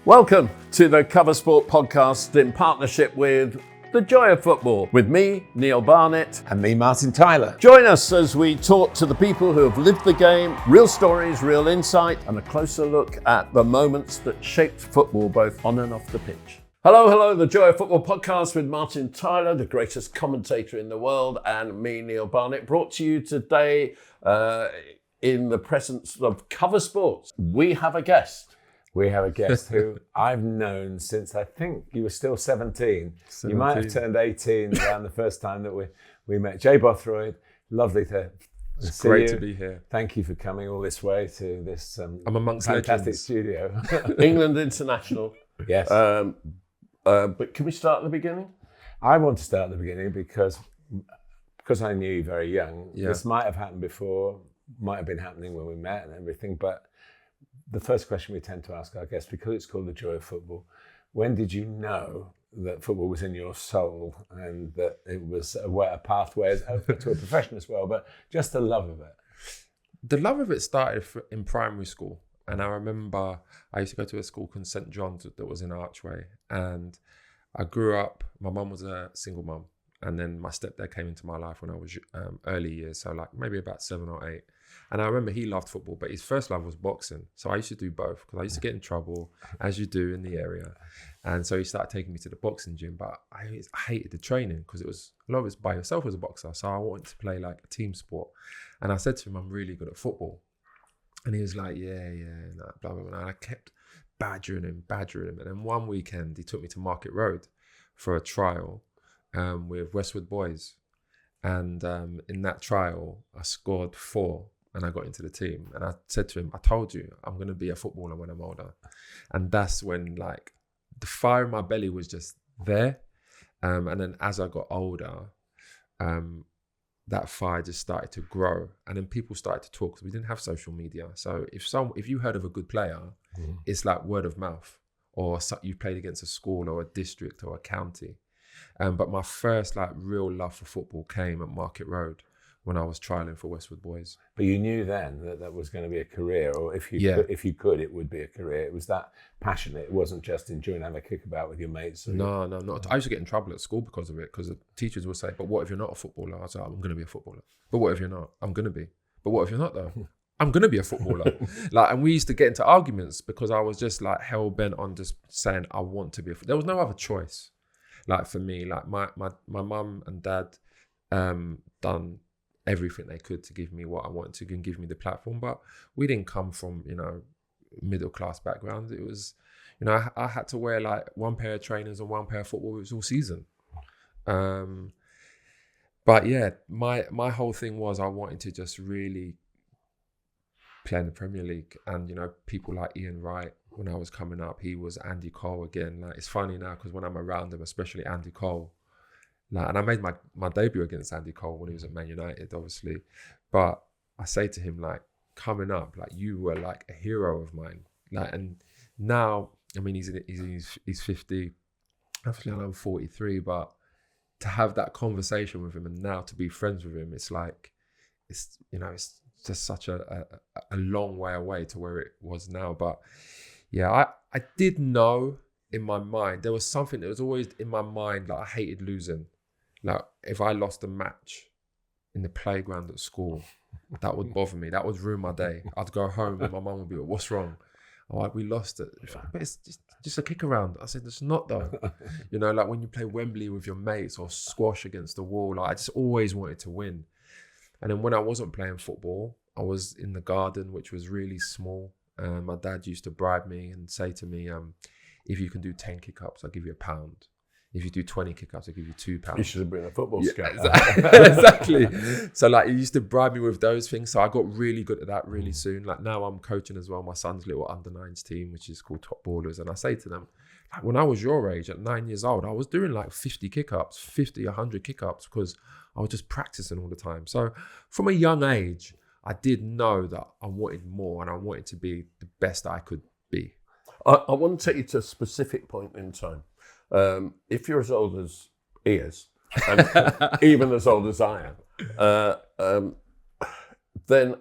Welcome to the Cover Sport podcast in partnership with The Joy of Football, with me, Neil Barnett. And me, Martin Tyler. Join us as we talk to the people who have lived the game, real stories, real insight, and a closer look at the moments that shaped football both on and off the pitch. Hello, The Joy of Football podcast with Martin Tyler, the greatest commentator in the world, and me, Neil Barnett, brought to you today in the presence of Cover Sports. We have a guest. We have a guest who I've known since I think you were still 17. You might have turned 18 around the first time that we met. Jay Bothroyd, lovely to It's see great you. to be here. Thank you for coming all this way to this I'm amongst fantastic legends. studio. England international. Yes. But can we start at the beginning? I want to start at the beginning because I knew you very young. Yeah. This might have happened before, might have been happening when we met and everything, but the first question we tend to ask our guests, because it's called The Joy of Football, when did you know that football was in your soul and that it was a pathway to a profession as well, but just the love of it? The love of it started in primary school. And I remember I used to go to a school called St. John's that was in Archway. And I grew up, my mum was a single mum. And then my stepdad came into my life when I was early years, so like maybe about 7 or 8. And I remember he loved football, but his first love was boxing. So I used to do both because I used to get in trouble, as you do in the area. And so he started taking me to the boxing gym, but I hated the training because it was a lot of it's by yourself as a boxer. So I wanted to play like a team sport. And I said to him, I'm really good at football. And he was like, yeah, nah, blah, blah, blah. And I kept badgering him. And then one weekend, he took me to Market Road for a trial with Westwood Boys. And in that trial, I scored 4 and I got into the team. And I said to him, I told you, I'm going to be a footballer when I'm older. And that's when like the fire in my belly was just there. And then as I got older, that fire just started to grow. And then people started to talk because we didn't have social media. So if you heard of a good player, it's like word of mouth, or you played against a school or a district or a county. But my first like real love for football came at Market Road when I was trialling for Westwood Boys. But you knew then that was going to be a career, or if you could, it would be a career. It was that passionate. It wasn't just enjoying having a kickabout with your mates. No, not. I used to get in trouble at school because of it, because the teachers would say, but what if you're not a footballer? I was like, I'm going to be a footballer. But what if you're not? I'm going to be. But what if you're not though? I'm going to be a footballer. And we used to get into arguments because I was just like hell bent on just saying, I want to be there was no other choice. Like for me, like my mum and dad done everything they could to give me what I wanted to and give me the platform. But we didn't come from, middle class backgrounds. It was, I had to wear like one pair of trainers and one pair of football boots all season. But yeah, my whole thing was I wanted to just really play in the Premier League. And, people like Ian Wright, when I was coming up, he was Andy Cole again. Like, it's funny now because when I'm around him, especially Andy Cole, and I made my debut against Andy Cole when he was at Man United, obviously. But I say to him, like, coming up, like, you were like a hero of mine. Like, and now, I mean, he's 50. Obviously, I'm 43, but to have that conversation with him and now to be friends with him, it's like, it's just such a long way away to where it was now. But yeah, I did know in my mind, there was something that was always in my mind, like I hated losing. Like if I lost a match in the playground at school, that would bother me. That would ruin my day. I'd go home and my mum would be like, what's wrong? Oh, like, we lost it. But it's just a kick around. I said, it's not though. Like when you play Wembley with your mates or squash against the wall, like I just always wanted to win. And then when I wasn't playing football, I was in the garden, which was really small. My dad used to bribe me and say to me, if you can do 10 kick-ups, I'll give you £1. If you do 20 kick-ups, I'll give you £2. You should have been a football scout. Exactly. So like he used to bribe me with those things. So I got really good at that really soon. Like now I'm coaching as well, my son's little under-9s team, which is called Top Ballers. And I say to them, like, when I was your age at 9 years old, I was doing like 50 kick-ups, 50, 100 kick-ups because I was just practicing all the time. So from a young age, I did know that I wanted more and I wanted to be the best I could be. I want to take you to a specific point in time. If you're as old as he is, and even as old as I am, then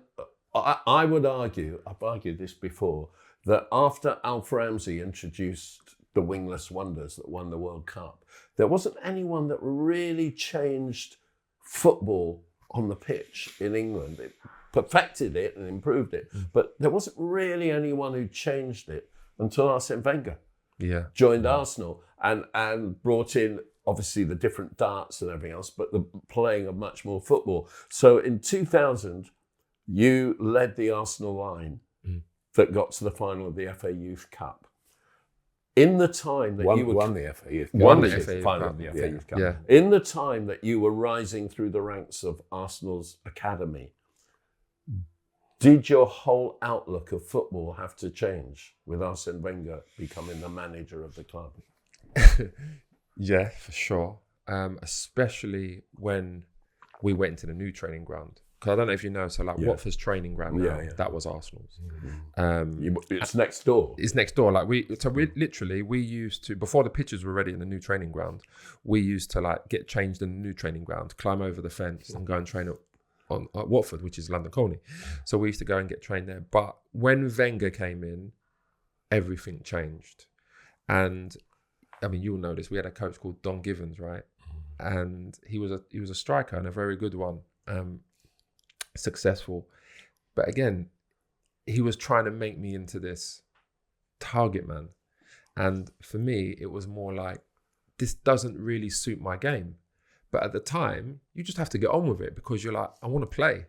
I would argue, I've argued this before, that after Alf Ramsey introduced the wingless wonders that won the World Cup, there wasn't anyone that really changed football on the pitch in England. It perfected it and improved it, but there wasn't really anyone who changed it until Arsene Wenger joined Arsenal and brought in obviously the different darts and everything else, but the playing of much more football. So in 2000, you led the Arsenal line that got to the final of the FA Youth Cup. In the time that you won the FA Youth Cup. Won the final of the FA Youth Cup. Yeah. In the time that you were rising through the ranks of Arsenal's academy, did your whole outlook of football have to change with Arsene Wenger becoming the manager of the club? Yeah, for sure. Especially when we went into the new training ground. Because I don't know if you know, so like Watford's training ground now, that was Arsenal's. It's next door. It's next door. Like we used to, before the pitches were ready in the new training ground, we used to like get changed in the new training ground, climb over the fence and go and train at Watford, which is London Colney. So we used to go and get trained there. But when Wenger came in, everything changed. And I mean, you'll know this. We had a coach called Don Givens, right? And he was a striker and a very good one. Successful, but again, he was trying to make me into this target man, and for me it was more like, this doesn't really suit my game. But at the time you just have to get on with it because you're like, I want to play,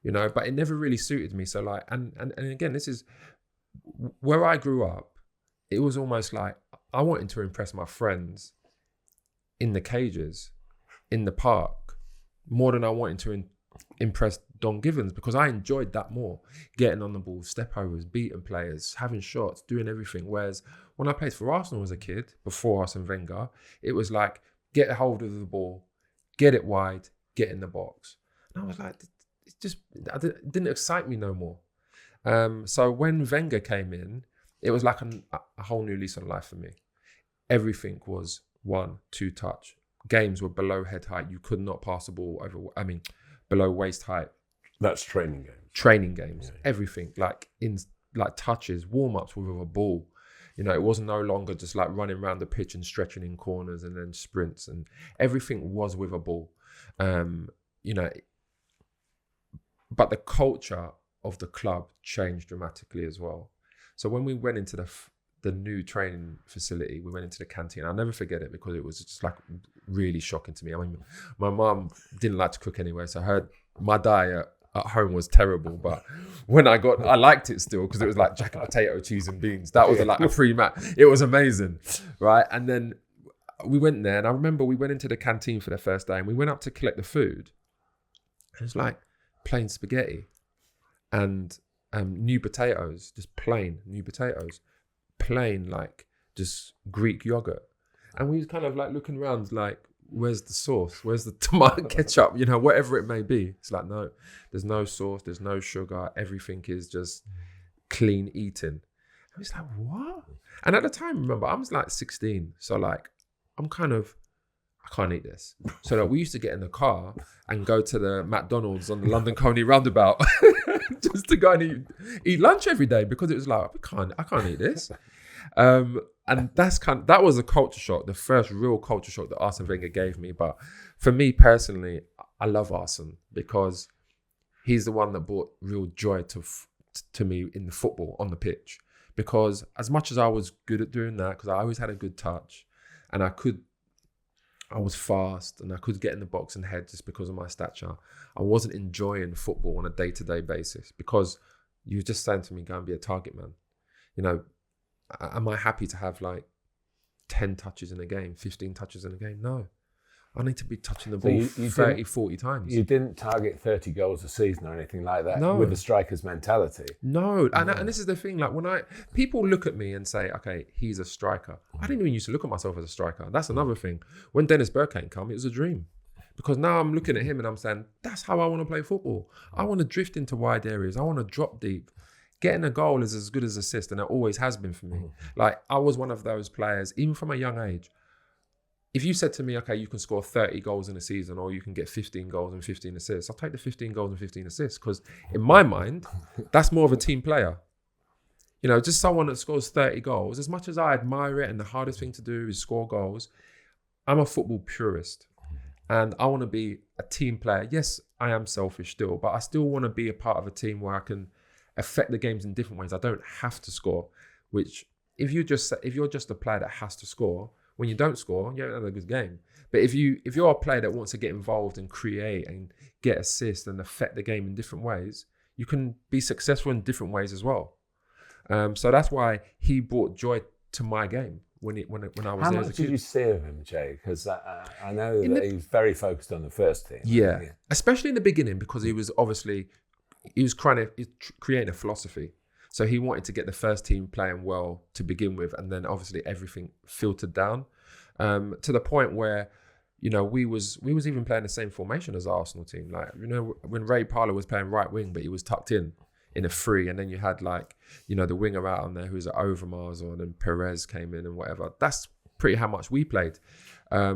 you know. But it never really suited me. So like, and again, this is where I grew up. It was almost like I wanted to impress my friends in the cages, in the park, more than I wanted to impressed Don Givens, because I enjoyed that more. Getting on the ball, step overs, beating players, having shots, doing everything. Whereas when I played for Arsenal as a kid, before Arsene Wenger, it was like, get a hold of the ball, get it wide, get in the box. And I was like, it didn't excite me no more. So when Wenger came in, it was like a whole new lease on life for me. Everything was 1-2 touch. Games were below head height. You could not pass the ball below waist height. That's training games. Training games, everything, like touches, warm-ups with a ball. You know, it was no longer just like running around the pitch and stretching in corners and then sprints, and everything was with a ball. You know, but the culture of the club changed dramatically as well. So when we went into the new training facility, we went into the canteen. I'll never forget it because it was just like really shocking to me. I mean, my mum didn't like to cook anyway, so my diet at home was terrible. But when I liked it still because it was like jacket potato, cheese and beans. That was like a free mat. It was amazing, right? And then we went there, and I remember we went into the canteen for the first day, and we went up to collect the food. And it was like plain spaghetti and new potatoes, just plain new potatoes. Plain, like just Greek yogurt. And we was kind of like looking around like, where's the sauce? Where's the tomato ketchup? You know, whatever it may be. It's like, no, there's no sauce, there's no sugar. Everything is just clean eating. I was like, what? And at the time, remember, I was like 16. So like, I can't eat this. So like, we used to get in the car and go to the McDonald's on the London Colney roundabout just to go and eat lunch every day, because it was like, I can't eat this. And that was a culture shock, the first real culture shock that Arsene Wenger gave me. But for me personally, I love Arsene because he's the one that brought real joy to me in the football on the pitch. Because as much as I was good at doing that, because I always had a good touch, and I was fast and I could get in the box and head just because of my stature, I wasn't enjoying football on a day-to-day basis, because you were just saying to me, go and be a target man. You know, am I happy to have like 10 touches in a game, 15 touches in a game? No. I need to be touching the ball 30, 40 times. You didn't target 30 goals a season or anything like that with the striker's mentality. No. And this is the thing, like when people look at me and say, okay, he's a striker. I didn't even used to look at myself as a striker. That's another thing. When Dennis Bergkamp came, it was a dream. Because now I'm looking at him and I'm saying, that's how I want to play football. I want to drift into wide areas. I want to drop deep. Getting a goal is as good as assist, and it always has been for me. Like, I was one of those players, even from a young age. If you said to me, okay, you can score 30 goals in a season, or you can get 15 goals and 15 assists, I'll take the 15 goals and 15 assists, because in my mind, that's more of a team player. just someone that scores 30 goals. As much as I admire it and the hardest thing to do is score goals, I'm a football purist. And I want to be a team player. Yes, I am selfish still, but I still want to be a part of a team where I can affect the games in different ways. I don't have to score, which if you're just a player that has to score, when you don't score, you don't have a good game. But if you're a player that wants to get involved and create and get assists and affect the game in different ways, you can be successful in different ways as well. So that's why he brought joy to my game when I was there as a kid. How much did you see of him, Jay? Because I know that he's very focused on the first team. Yeah, especially in the beginning, because he was creating a philosophy. So he wanted to get the first team playing well to begin with, and then obviously everything filtered down to the point where, we was even playing the same formation as the Arsenal team. Like, when Ray Paolo was playing right wing, but he was tucked in a free, and then you had the winger out on there who's at Overmars, and then Perez came in and whatever. That's pretty how much we played. I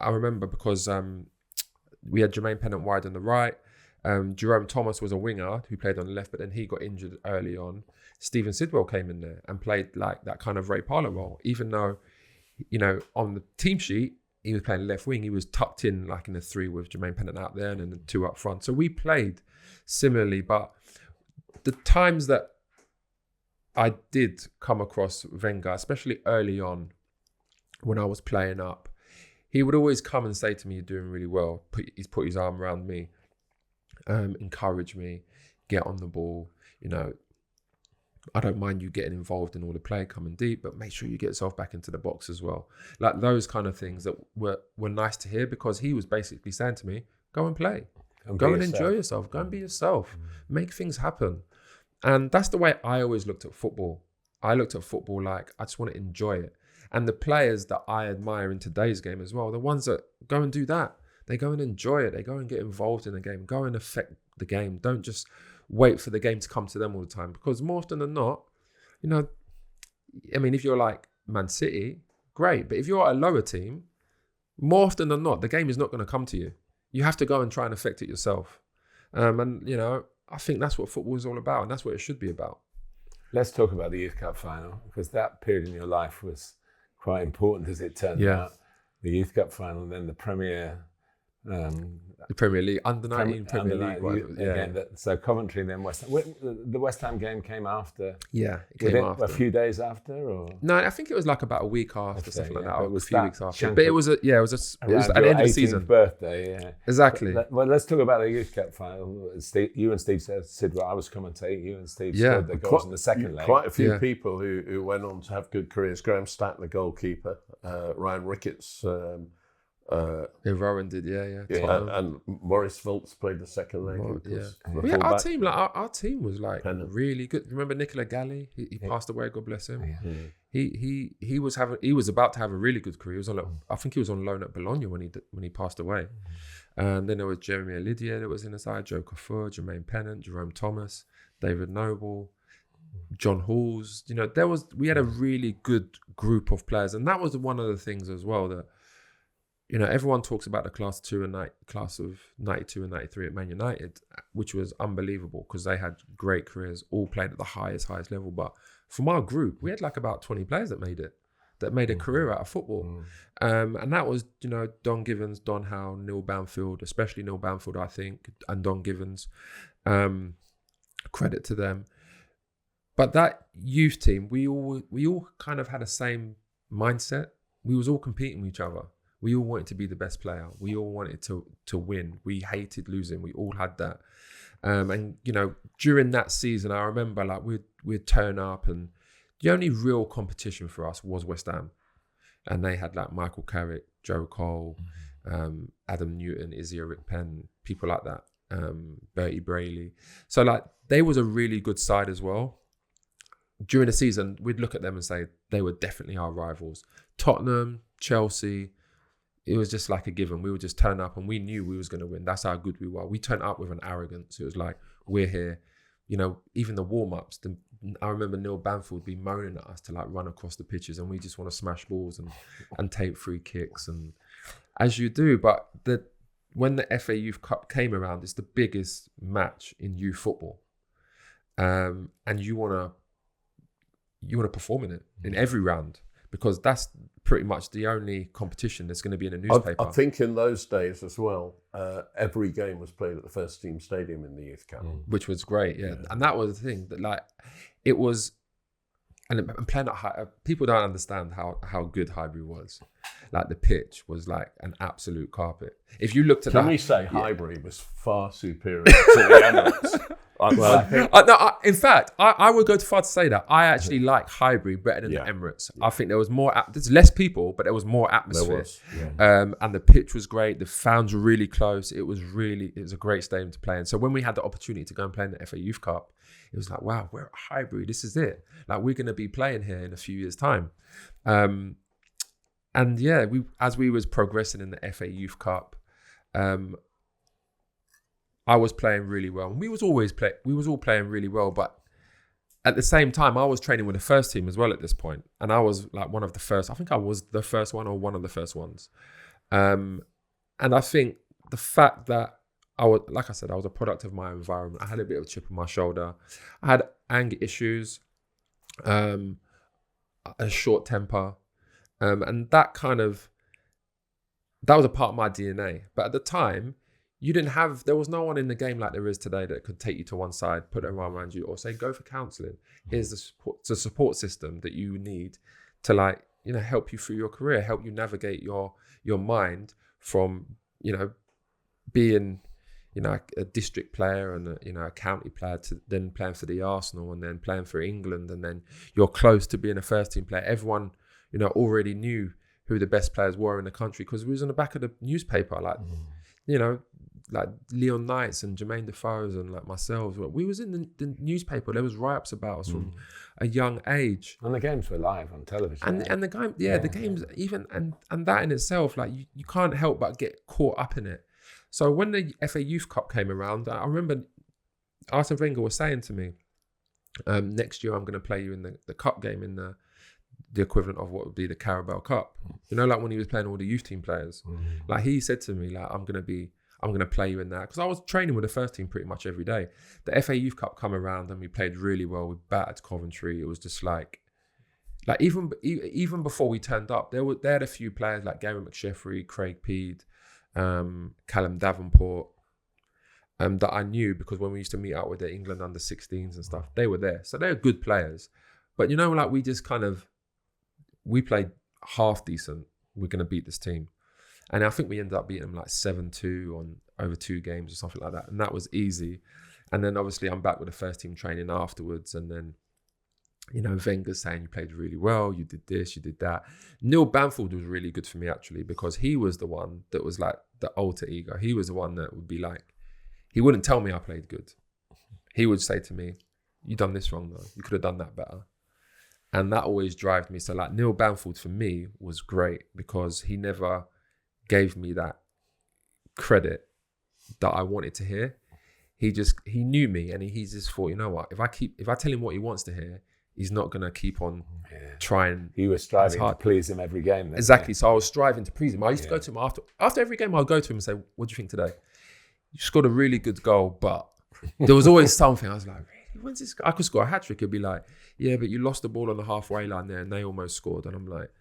remember because we had Jermaine Pennant wide on the right. Jerome Thomas was a winger who played on the left, but then he got injured early on. Stephen Sidwell came in there and played like that kind of Ray Parlour role, even though, on the team sheet, he was playing left wing. He was tucked in like in a three with Jermaine Pennant out there and then the two up front. So we played similarly, but the times that I did come across Wenger, especially early on when I was playing up, he would always come and say to me, "You're doing really well." He's put his arm around me, encourage me, get on the ball. I don't mind you getting involved in all the play, coming deep, but make sure you get yourself back into the box as well. Like those kind of things that were nice to hear, because he was basically saying to me, "Go and play, go and enjoy yourself, go and be yourself, make things happen." And that's the way I always looked at football. I looked at football like I just want to enjoy it. And the players that I admire in today's game as well, the ones that go and do that, they go and enjoy it. They go and get involved in the game, go and affect the game. Don't just wait for the game to come to them all the time. Because more often than not, if you're like Man City, great. But if you're a lower team, more often than not, the game is not going to come to you. You have to go and try and affect it yourself. I think that's what football is all about, and that's what it should be about. Let's talk about the Youth Cup final, because that period in your life was quite important, as it turned out. The Youth Cup final, then the Premier The Premier League, under-19 Premier League. Again, so Coventry and then West Ham. The West Ham game came after? Yeah, it came after. A few days after? Or? No, I think it was like about a week after, something like that, or a few weeks after. But it was at the end of the season. Birthday, yeah. Exactly. Well, let's talk about the Youth Cup final. You and Steve said, I was commentating, you and Steve scored the goals in the second leg. Quite a few people who went on to have good careers. Graham Stack, the goalkeeper, Ryan Ricketts, Rowan did, and Maurice Volts played the second leg. Our team was like really good. Remember Nicola Galli? He passed away. God bless him. Yeah. He was about to have a really good career. He was I think he was on loan at Bologna when he passed away. And then there was Jeremy Olidier that was in the side, Joe Kafur, Jermaine Pennant, Jerome Thomas, David Noble, John Halls. We had a really good group of players, and that was one of the things as well that. Everyone talks about the class of 92 and 93 at Man United, which was unbelievable because they had great careers, all played at the highest level. But from our group, we had like about 20 players that made a career out of football. And that was, Don Givens, Don Howe, Neil Banfield, especially Neil Banfield, I think, and Don Givens. Credit to them. But that youth team, we all kind of had the same mindset. We was all competing with each other. We all wanted to be the best player. We all wanted to win. We hated losing. We all had that. And during that season, I remember like we'd turn up, and the only real competition for us was West Ham. And they had like Michael Carrick, Joe Cole, Adam Newton, Izzy Rick Penn, people like that, Bertie Brayley. So like they was a really good side as well. During the season, we'd look at them and say they were definitely our rivals. Tottenham, Chelsea, it was just like a given. We would just turn up and we knew we was going to win. That's how good we were. We turned up with an arrogance. It was like, we're here. Even the warm-ups, I remember Neil Banfield would be moaning at us to like run across the pitches, and we just want to smash balls and take free kicks, and as you do. But when the FA Youth Cup came around, it's the biggest match in youth football. And you want to you want to perform in it in every round, because that's pretty much the only competition that's going to be in a newspaper. I think in those days as well, every game was played at the first team stadium in the youth camp, which was great. Yeah. And that was the thing that like it was. And playing at people don't understand how good Highbury was. Like the pitch was like an absolute carpet. If you looked at Can we say Highbury was far superior to the Emirates? In fact, I would go too far to say that. I actually like Highbury better than the Emirates. I think there was more, there's less people, but there was more atmosphere. And the pitch was great. The fans were really close. It was a great stadium to play in. So when we had the opportunity to go and play in the FA Youth Cup, it was like, wow, we're at Highbury. This is it. Like, we're going to be playing here in a few years' time. And yeah, as we was progressing in the FA Youth Cup, I was playing really well. And we was all playing really well. But at the same time, I was training with the first team as well at this point. And I was like one of the first. I think I was the first one or one of the first ones. And I think the fact that I was a product of my environment. I had a bit of a chip on my shoulder. I had anger issues, a short temper, and that was a part of my DNA. But at the time, there was no one in the game like there is today that could take you to one side, put an arm around you, or say, go for counselling. Here's the support system that you need to help you through your career, help you navigate your mind from, being a district player and a county player to then playing for the Arsenal and then playing for England, and then you're close to being a first team player. Everyone, already knew who the best players were in the country because we was on the back of the newspaper, like Leon Knights and Jermaine Defoe's and like myself. We was in the newspaper. There was write-ups about us from a young age. And the games were live on television. And the game, the games even and that in itself, like you can't help but get caught up in it. So when the FA Youth Cup came around, I remember Arsene Wenger was saying to me, next year I'm going to play you in the cup game in the equivalent of what would be the Carabao Cup. Like when he was playing all the youth team players. Like he said to me, like, I'm going to play you in that. Because I was training with the first team pretty much every day. The FA Youth Cup come around and we played really well. We battered Coventry. It was just like even before we turned up, there had a few players like Gary McSheffrey, Craig Peed, Callum Davenport, that I knew because when we used to meet up with the England under 16s and stuff, they were there. So they're good players. But we just we played half decent. We're going to beat this team. And I think we ended up beating them like 7-2 on over 2 games or something like that. And that was easy. And then obviously I'm back with the first team training afterwards. And then, Wenger's saying you played really well. You did this, you did that. Neil Banfield was really good for me actually, because he was the one that was like the alter ego. He was the one that would be like, he wouldn't tell me I played good. He would say to me, you done this wrong though. You could have done that better. And that always drove me. So like Neil Banfield for me was great because he never gave me that credit that I wanted to hear. He knew me and he just thought, you know what, if I tell him what he wants to hear, he's not going to keep on trying. He was striving to please him every game. Then, exactly. So I was striving to please him. I used to go to him after every game. I'll go to him and say, what do you think today? You scored a really good goal, but there was always something. I was like, really? When's this? I could score a hat-trick. It'd be like, yeah, but you lost the ball on the halfway line there and they almost scored. And I'm like,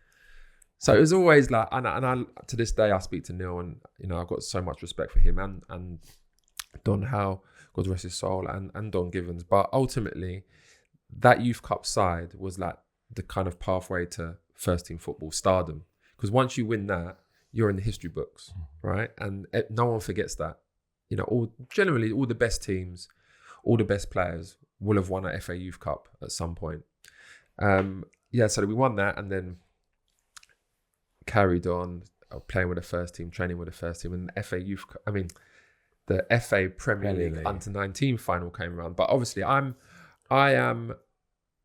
so it was always like, and I to this day, I speak to Neil and, I've got so much respect for him and Don Howe, God rest his soul, and Don Givens. But ultimately, that Youth Cup side was like the kind of pathway to first team football stardom. Because once you win that, you're in the history books, right? And no one forgets that. Generally, all the best teams, all the best players will have won an FA Youth Cup at some point. So we won that and then carried on playing with the first team, training with the first team, and the FA Youth Cup, the FA Premier League under-19 final came around. But obviously I am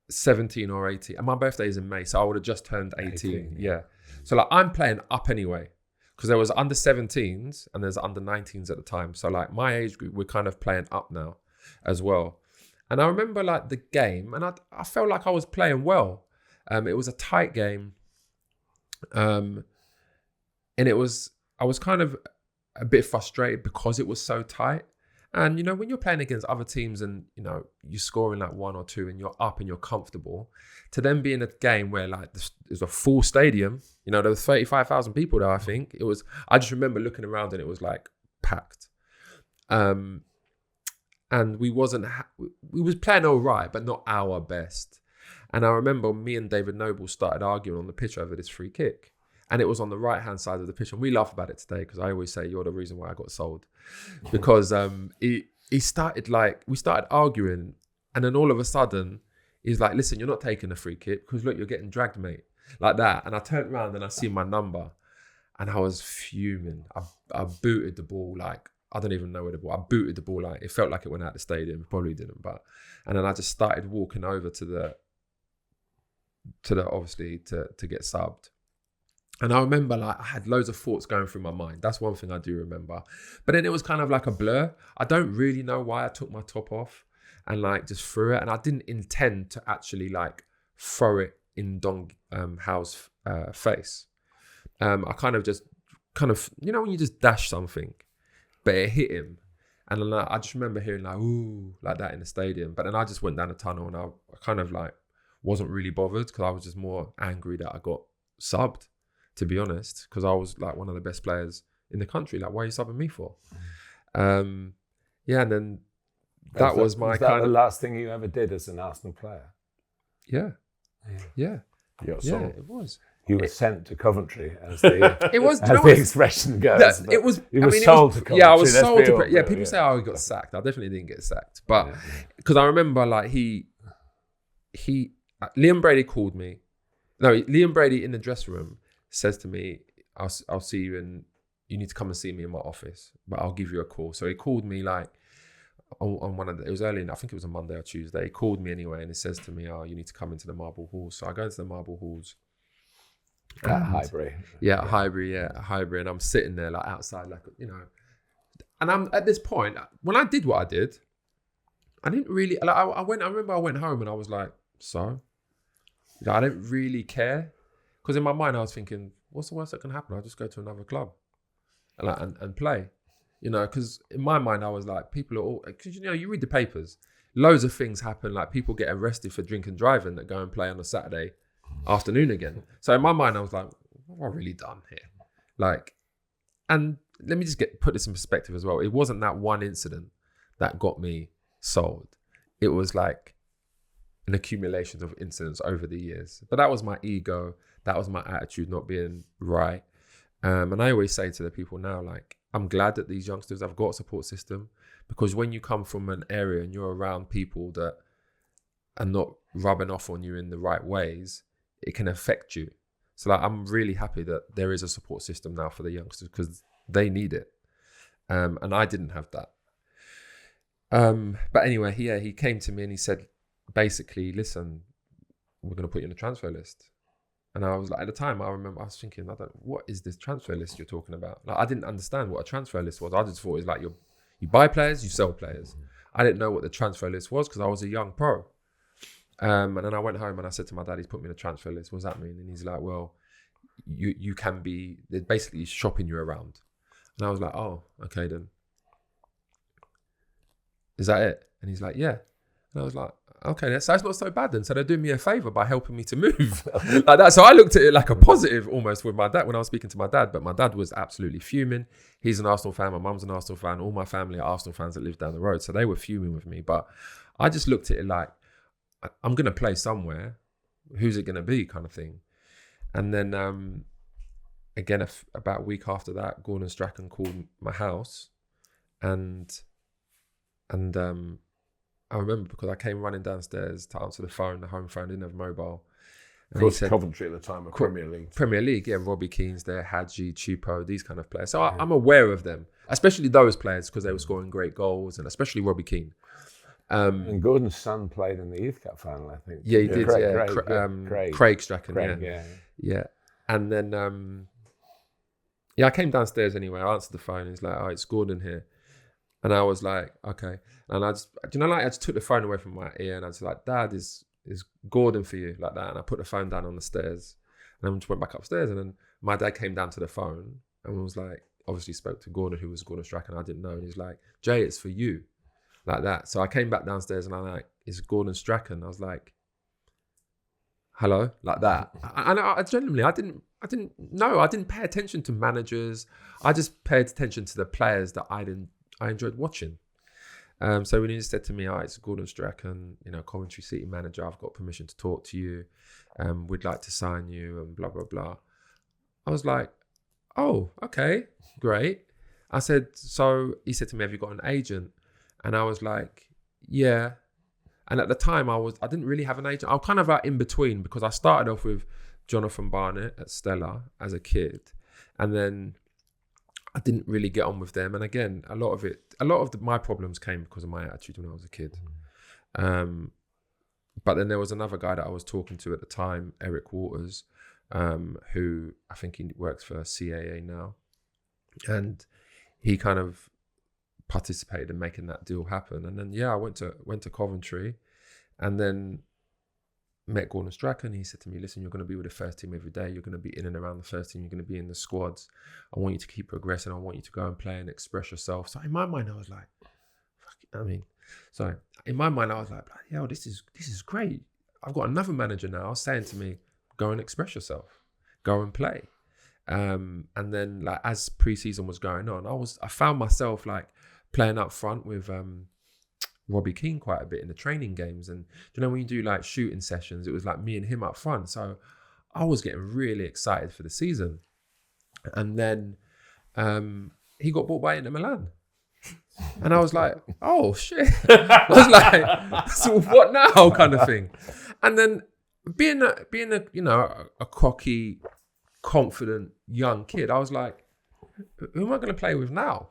17 or 18 and my birthday is in May, so I would have just turned 18. Yeah. So like I'm playing up anyway because there was under 17s and there's under 19s at the time. So like my age group, we're kind of playing up now as well. And I remember like the game and I felt like I was playing well. It was a tight game. And I was kind of a bit frustrated because it was so tight. And, you know, when you're playing against other teams and, you know, you're scoring like 1 or 2 and you're up and you're comfortable, to then be in a game where like there's a full stadium, you know, there was 35,000 people there, I think. I just remember looking around and it was like packed. And we was playing all right, but not our best. And I remember me and David Noble started arguing on the pitch over this free kick. And it was on the right-hand side of the pitch. And we laugh about it today because I always say, you're the reason why I got sold. Because we started arguing. And then all of a sudden, he's like, listen, you're not taking a free kick because look, you're getting dragged, mate. Like that. And I turned around and I see my number. And I was fuming. I booted the ball like, I don't even know where the ball, I booted the ball like, it felt like it went out the stadium. It probably didn't. And then I just started walking over to the obviously to get subbed. And I remember like I had loads of thoughts going through my mind. That's one thing I do remember. But then it was kind of like a blur. I don't really know why I took my top off and like just threw it. And I didn't intend to actually like throw it in Dong Hao's face. I kind of, you know, when you just dash something, but it hit him. And then I just remember hearing like, ooh, like that in the stadium. But then I just went down the tunnel and I kind of like wasn't really bothered because I was just more angry that I got subbed. To be honest, because I was like one of the best players in the country. Like, why are you subbing me for? And then that was my kind of the last thing you ever did as an Arsenal player. Yeah. It was. You were sent to Coventry, as the it was. as the expression goes. It was. You were sold to Coventry. Yeah, I was sold to. Yeah, people say, "Oh, he got sacked." I definitely didn't get sacked, but because I remember, like Liam Brady called me. No, Liam Brady in the dressing room says to me, I'll see you and you need to come and see me in my office, but I'll give you a call. So he called me like on one of the, it was early, I think it was a Monday or Tuesday. He called me anyway and he says to me, oh, you need to come into the Marble Halls. So I go into the Marble Halls. At Highbury. Yeah, at Highbury. And I'm sitting there like outside, like, you know, and I'm at this point, when I did what I did, I didn't really, like, I remember I went home and I was like, so? You know, I didn't really care. Because in my mind, I was thinking, what's the worst that can happen? I'll just go to another club and play. You know, because in my mind, I was like, people are all... Because, you know, you read the papers. Loads of things happen. Like, people get arrested for drink and driving that go and play on a Saturday afternoon again. So in my mind, I was like, what have I really done here? Like, and let me just put this in perspective as well. It wasn't that one incident that got me sold. It was like an accumulation of incidents over the years. But that was my ego. That was my attitude not being right. And I always say to the people now, like, I'm glad that these youngsters have got a support system, because when you come from an area and you're around people that are not rubbing off on you in the right ways, it can affect you. So like, I'm really happy that there is a support system now for the youngsters because they need it. And I didn't have that. But anyway, he came to me and he said, basically, listen, we're going to put you on the transfer list. And I was like, at the time, I remember I was thinking, what is this transfer list you're talking about? Like, I didn't understand what a transfer list was. I just thought it was like you buy players, you sell players. I didn't know what the transfer list was because I was a young pro. And then I went home and I said to my dad, he's put me in a transfer list. What does that mean? And he's like, well, you can be, they're basically shopping you around. And I was like, oh, okay then. Is that it? And he's like, yeah. And I was like, okay, so it's not so bad then. So they're doing me a favour by helping me to move like that. So I looked at it like a positive almost with my dad when I was speaking to my dad, but my dad was absolutely fuming. He's an Arsenal fan. My mum's an Arsenal fan. All my family are Arsenal fans that live down the road. So they were fuming with me, but I just looked at it like, I'm going to play somewhere. Who's it going to be kind of thing. And then again, about a week after that, Gordon Strachan called my house and I remember because I came running downstairs to answer the phone, the home phone, didn't have mobile. And of course, Coventry at the time of Premier League. Premier League, yeah. Robbie Keane's there, Hadji, Chupo, these kind of players. So I'm aware of them, especially those players because they were scoring great goals, and especially Robbie Keane. And Gordon's son played in the Youth Cup final, I think. Yeah, he did. Craig Strachan. Yeah. And then, I came downstairs anyway. I answered the phone. He's like, "Oh, it's Gordon here," and I was like, "Okay." And I just, I just took the phone away from my ear and I was like, "Dad, is Gordon for you?" Like that. And I put the phone down on the stairs and then just went back upstairs. And then my dad came down to the phone and was like, obviously spoke to Gordon, who was Gordon Strachan. I didn't know, and he's like, Jay, it's for you, like that. So I came back downstairs and I'm like, it's Gordon Strachan. I was like, hello, like that. And I genuinely, I didn't know. I didn't pay attention to managers. I just paid attention to the players that I enjoyed watching. So when he said to me, it's Gordon Strachan, Coventry City manager, I've got permission to talk to you. We'd like to sign you and blah, blah, blah. I was like, oh, okay, great. I said, so he said to me, have you got an agent? And I was like, yeah. And at the time I didn't really have an agent. I was kind of like in between, because I started off with Jonathan Barnett at Stella as a kid. And then I didn't really get on with them. And again, a lot of my problems came because of my attitude when I was a kid. But then there was another guy that I was talking to at the time, Eric Waters, who I think he works for CAA now. And he kind of participated in making that deal happen. And then, I went to Coventry and then met Gordon Strachan. He said to me, listen, you're going to be with the first team every day. You're going to be in and around the first team. You're going to be in the squads. I want you to keep progressing. I want you to go and play and express yourself. So in my mind, I was like, in my mind, I was like, yo, this is great. I've got another manager now saying to me, go and express yourself, go and play. And then like as pre-season was going on, I found myself like playing up front with Robbie Keane quite a bit in the training games. And when you do like shooting sessions, it was like me and him up front. So I was getting really excited for the season. And then he got bought by Inter Milan. And I was like, oh shit. I was like, so what now kind of thing. And then being a cocky, confident young kid, I was like, who am I going to play with now?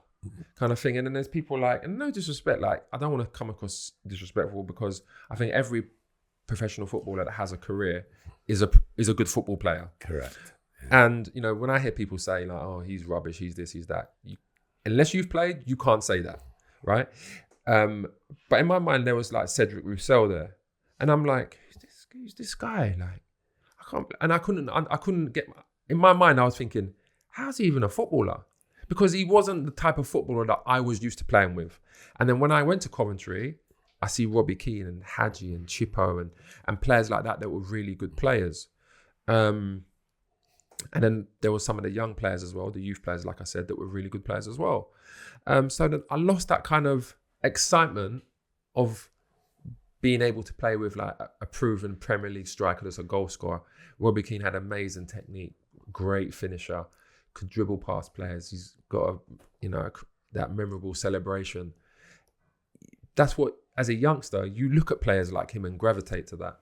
Kind of thing. And then there's people like, and no disrespect, like I don't want to come across disrespectful, because I think every professional footballer that has a career is a good football player. Correct. And when I hear people say like, oh, he's rubbish, he's this, he's that, unless you've played, you can't say that, right? But in my mind, there was like Cedric Roussel there, and I'm like, who's this guy? Like, I couldn't get. In my mind, I was thinking, how's he even a footballer? Because he wasn't the type of footballer that I was used to playing with. And then when I went to Coventry, I see Robbie Keane and Hadji and Chippo and players like that were really good players. And then there was some of the young players as well, the youth players, like I said, that were really good players as well. So that I lost that kind of excitement of being able to play with like a proven Premier League striker that's a goal scorer. Robbie Keane had amazing technique, great finisher, could dribble past players. He's got that memorable celebration. That's what, as a youngster, you look at players like him and gravitate to that.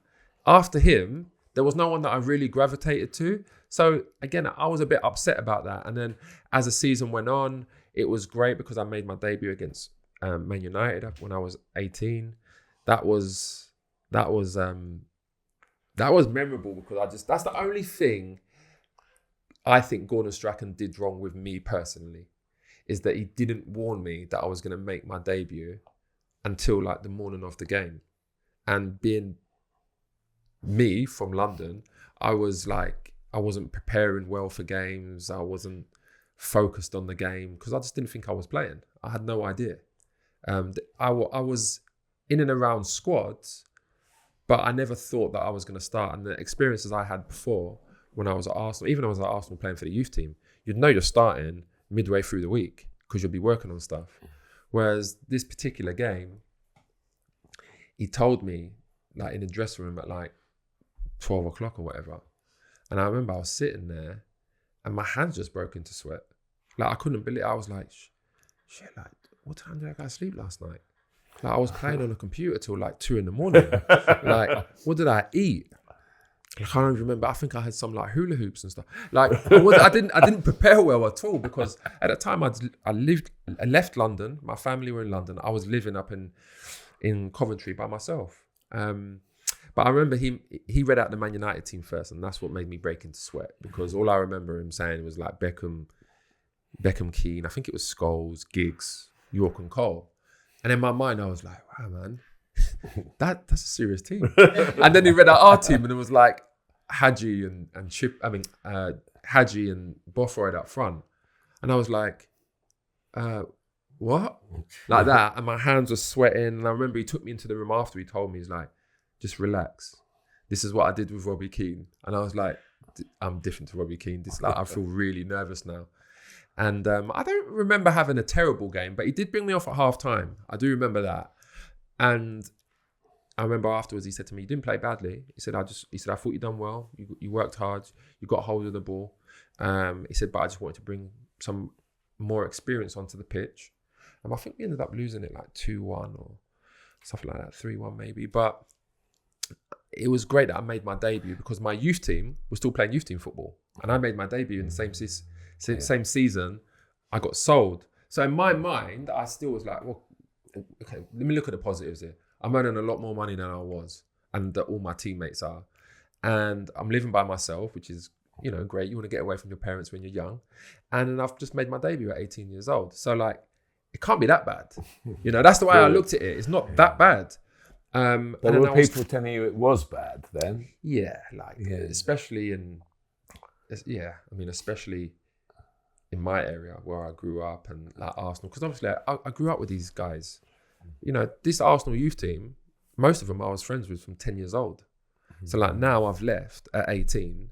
After him, there was no one that I really gravitated to. So again, I was a bit upset about that. And then as the season went on, it was great because I made my debut against Man United when I was 18. That was memorable because that's the only thing I think Gordon Strachan did wrong with me personally, is that he didn't warn me that I was going to make my debut until like the morning of the game. And being me from London, I wasn't preparing well for games. I wasn't focused on the game because I just didn't think I was playing. I had no idea. I was in and around squads, but I never thought that I was going to start. And the experiences I had before when I was at Arsenal, even when I was at Arsenal playing for the youth team, you'd know you're starting midway through the week because you'll be working on stuff. Whereas this particular game, he told me like in the dressing room at like 12 o'clock or whatever. And I remember I was sitting there and my hands just broke into sweat. Like I couldn't believe it. I was like, shit, like what time did I go to sleep last night? Like I was playing on a computer till like 2 a.m. Like what did I eat? I can't even remember. I think I had some like hula hoops and stuff. Like I didn't prepare well at all because at the time I left London. My family were in London. I was living up in Coventry by myself. But I remember he read out the Man United team first, and that's what made me break into sweat because all I remember him saying was like Beckham Keane. I think it was Scholes, Giggs, York and Cole. And in my mind, I was like, wow, man, that's a serious team. And then he read out our team, and it was like Hadji and Hadji and Bothroyd up front. And I was like, what? Like that. And my hands were sweating. And I remember he took me into the room after. He told me, he's like, just relax. This is what I did with Robbie Keane. And I was like, I'm different to Robbie Keane. This, like, I feel really nervous now. And I don't remember having a terrible game, but he did bring me off at half time. I do remember that. And I remember afterwards, he said to me, you didn't play badly. He said, I thought you done well. You worked hard. You got hold of the ball. He said, but I just wanted to bring some more experience onto the pitch. I think we ended up losing it like 2-1 or something like that, 3-1 maybe. But it was great that I made my debut because my youth team was still playing youth team football. And I made my debut in the same season. I got sold. So in my mind, I still was like, well, okay, let me look at the positives here. I'm earning a lot more money than I was and that all my teammates are. And I'm living by myself, which is, great. You want to get away from your parents when you're young. And then I've just made my debut at 18 years old. So like, it can't be that bad. That's the way I looked at it. It's not that bad. But were people telling you it was bad then? Yeah, especially in my area where I grew up and like Arsenal. Because obviously I grew up with these guys. This Arsenal youth team, most of them I was friends with from 10 years old. Mm-hmm. So like now I've left at 18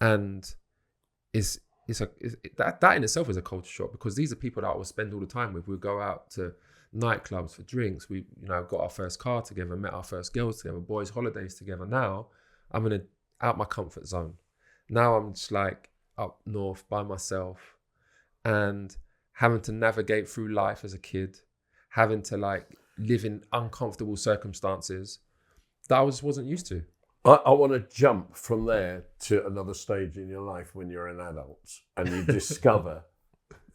and that in itself is a culture shock because these are people that I would spend all the time with. We'd go out to nightclubs for drinks. We, got our first car together, met our first girls together, boys' holidays together. Now I'm out my comfort zone. Now I'm just like up north by myself and having to navigate through life as a kid, having to like live in uncomfortable circumstances that I just wasn't used to. I want to jump from there to another stage in your life when you're an adult and you discover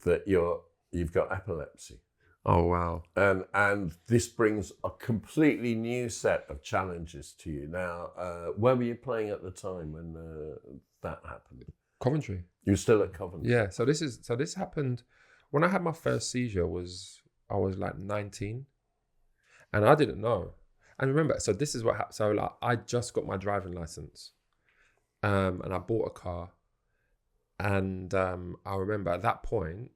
that you've got epilepsy. Oh, wow. And this brings a completely new set of challenges to you. Now, where were you playing at the time when that happened? Coventry. You were still at Coventry? Yeah. So this happened when I had my first seizure. I was like 19, and I didn't know. And remember, so this is what happened. So like, I just got my driving license, and I bought a car, and I remember at that point,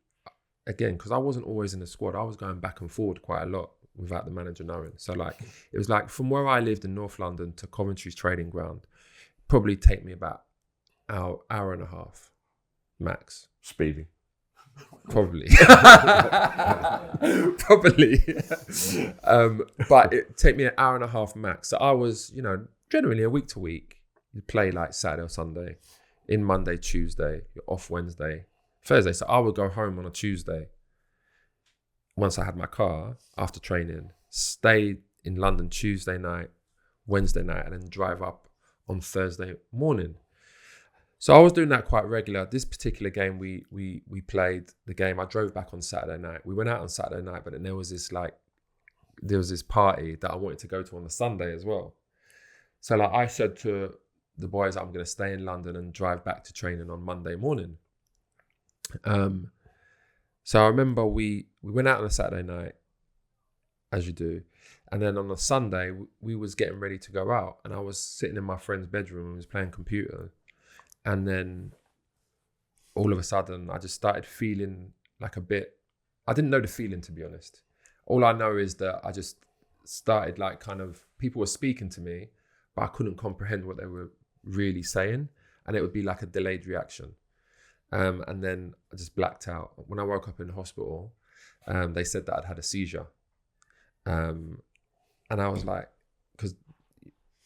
again, because I wasn't always in the squad, I was going back and forward quite a lot without the manager knowing. So like, it was like from where I lived in North London to Coventry's training ground, probably take me about hour and a half, max. Speeding. Probably. But it take me an hour and a half max. So I was, generally a week to week. You play like Saturday or Sunday, in Monday, Tuesday, you're off Wednesday, Thursday. So I would go home on a Tuesday once I had my car after training, stay in London Tuesday night, Wednesday night, and then drive up on Thursday morning. So I was doing that quite regular. This particular game, we played the game. I drove back on Saturday night. We went out on Saturday night, but then there was this party that I wanted to go to on the Sunday as well. So like I said to the boys, I'm going to stay in London and drive back to training on Monday morning. So I remember we went out on a Saturday night, as you do. And then on a Sunday, we was getting ready to go out. And I was sitting in my friend's bedroom and was playing computer. And then all of a sudden, I just started feeling like I didn't know the feeling, to be honest. All I know is that I just started like people were speaking to me, but I couldn't comprehend what they were really saying. And it would be like a delayed reaction. And then I just blacked out. When I woke up in the hospital, they said that I'd had a seizure. And I was like, because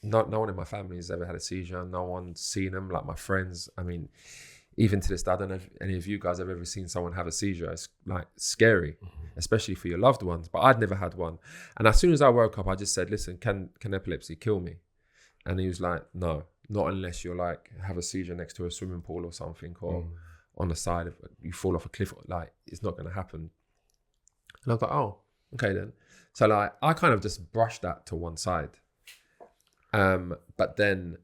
no one in my family has ever had a seizure. No one's seen them, like my friends. I mean, even to this day, I don't know if any of you guys have ever seen someone have a seizure. It's like scary, especially for your loved ones. But I'd never had one. And as soon as I woke up, I just said, listen, can epilepsy kill me? And he was like, no, not unless you're like, have a seizure next to a swimming pool or something, or on the side of, you fall off a cliff. Like, it's not going to happen. And I was like, oh, okay then. So like, I kind of just brushed that to one side. But then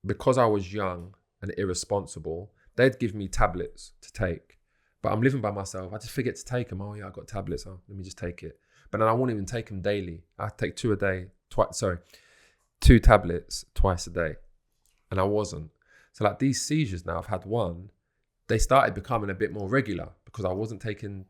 because I was young and irresponsible, they'd give me tablets to take, but I'm living by myself. I just forget to take them. Oh yeah, I got tablets. Oh, let me just take it. But then I won't even take them daily. I take 2 tablets twice a day. And I wasn't. So like these seizures now, I've had one, they started becoming a bit more regular because I wasn't taking,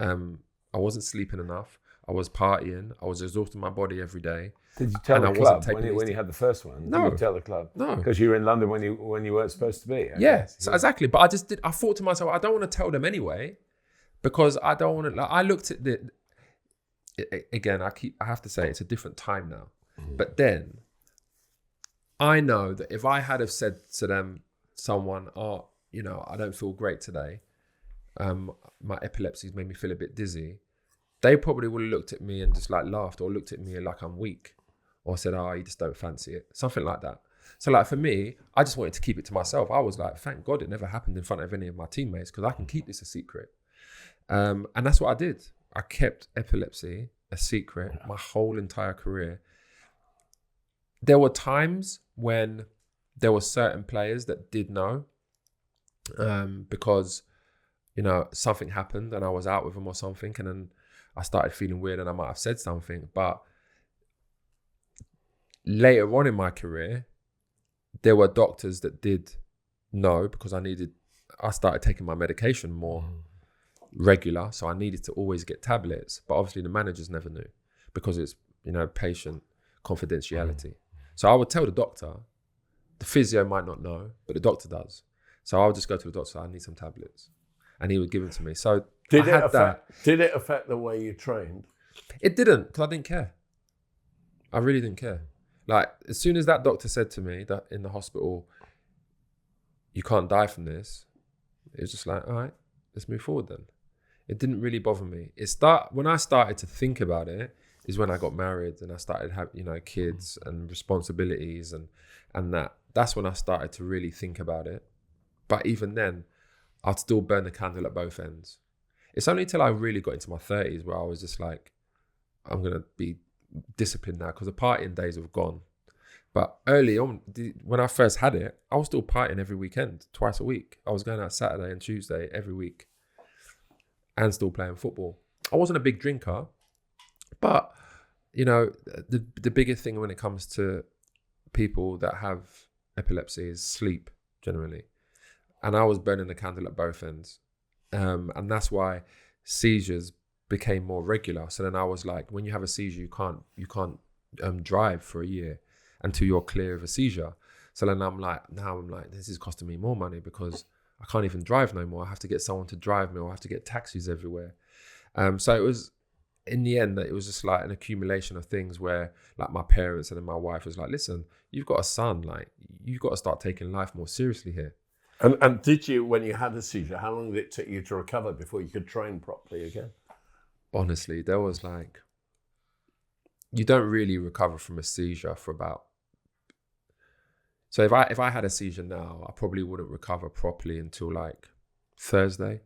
I wasn't sleeping enough. I was partying. I was exhausting my body every day. Did you tell And the I wasn't club taking when you had the first one? No. Did you tell the club? No. Because you were in London when you weren't supposed to be. I Yeah, guess. so exactly. But I thought to myself, I don't want to tell them anyway, because I don't want to. Like, I looked at again. I have to say it's a different time now. But then I know that if I had have said to someone, oh, you know, I don't feel great today. My epilepsy's made me feel a bit dizzy. They probably would have looked at me and just like laughed, or looked at me like I'm weak, or said, oh, you just don't fancy it. Something like that. So like for me, I just wanted to keep it to myself. I was like, thank God it never happened in front of any of my teammates, because I can keep this a secret. And that's what I did. I kept epilepsy a secret my whole entire career. There were times when there were certain players that did know, because, you know, something happened and I was out with them or something, and then I started feeling weird and I might have said something. But later on in my career, there were doctors that did know, because I started taking my medication more regular, so I needed to always get tablets. But obviously the managers never knew, because it's, you know, patient confidentiality. So I would tell the doctor. The physio might not know, but the doctor does. So I would just go to the doctor, I need some tablets, and he would give them to me. So did it affect the way you trained? It didn't, because I didn't care. I really didn't care. Like, as soon as that doctor said to me that in the hospital, you can't die from this, it was just like, all right, let's move forward then. It didn't really bother me. When I started to think about it is when I got married and I started having, you know, kids and responsibilities and that's when I started to really think about it. But even then, I'd still burn the candle at both ends. It's only till I really got into my 30s where I was just like, I'm going to be disciplined now, because the partying days have gone. But early on, when I first had it, I was still partying every weekend, twice a week. I was going out Saturday and Tuesday every week and still playing football. I wasn't a big drinker, but, you know, the biggest thing when it comes to people that have epilepsy is sleep, generally. And I was burning the candle at both ends. And that's why seizures became more regular. So then I was like, when you have a seizure, you can't drive for a year until you're clear of a seizure. So then I'm like, this is costing me more money, because I can't even drive no more. I have to get someone to drive me, or I have to get taxis everywhere. So it was, in the end, it was just like an accumulation of things where, like, my parents and then my wife was like, listen, you've got a son, like, you've got to start taking life more seriously here. And did you, when you had a seizure, how long did it take you to recover before you could train properly again? Honestly, there was like, you don't really recover from a seizure for about, so if I had a seizure now, I probably wouldn't recover properly until like Thursday.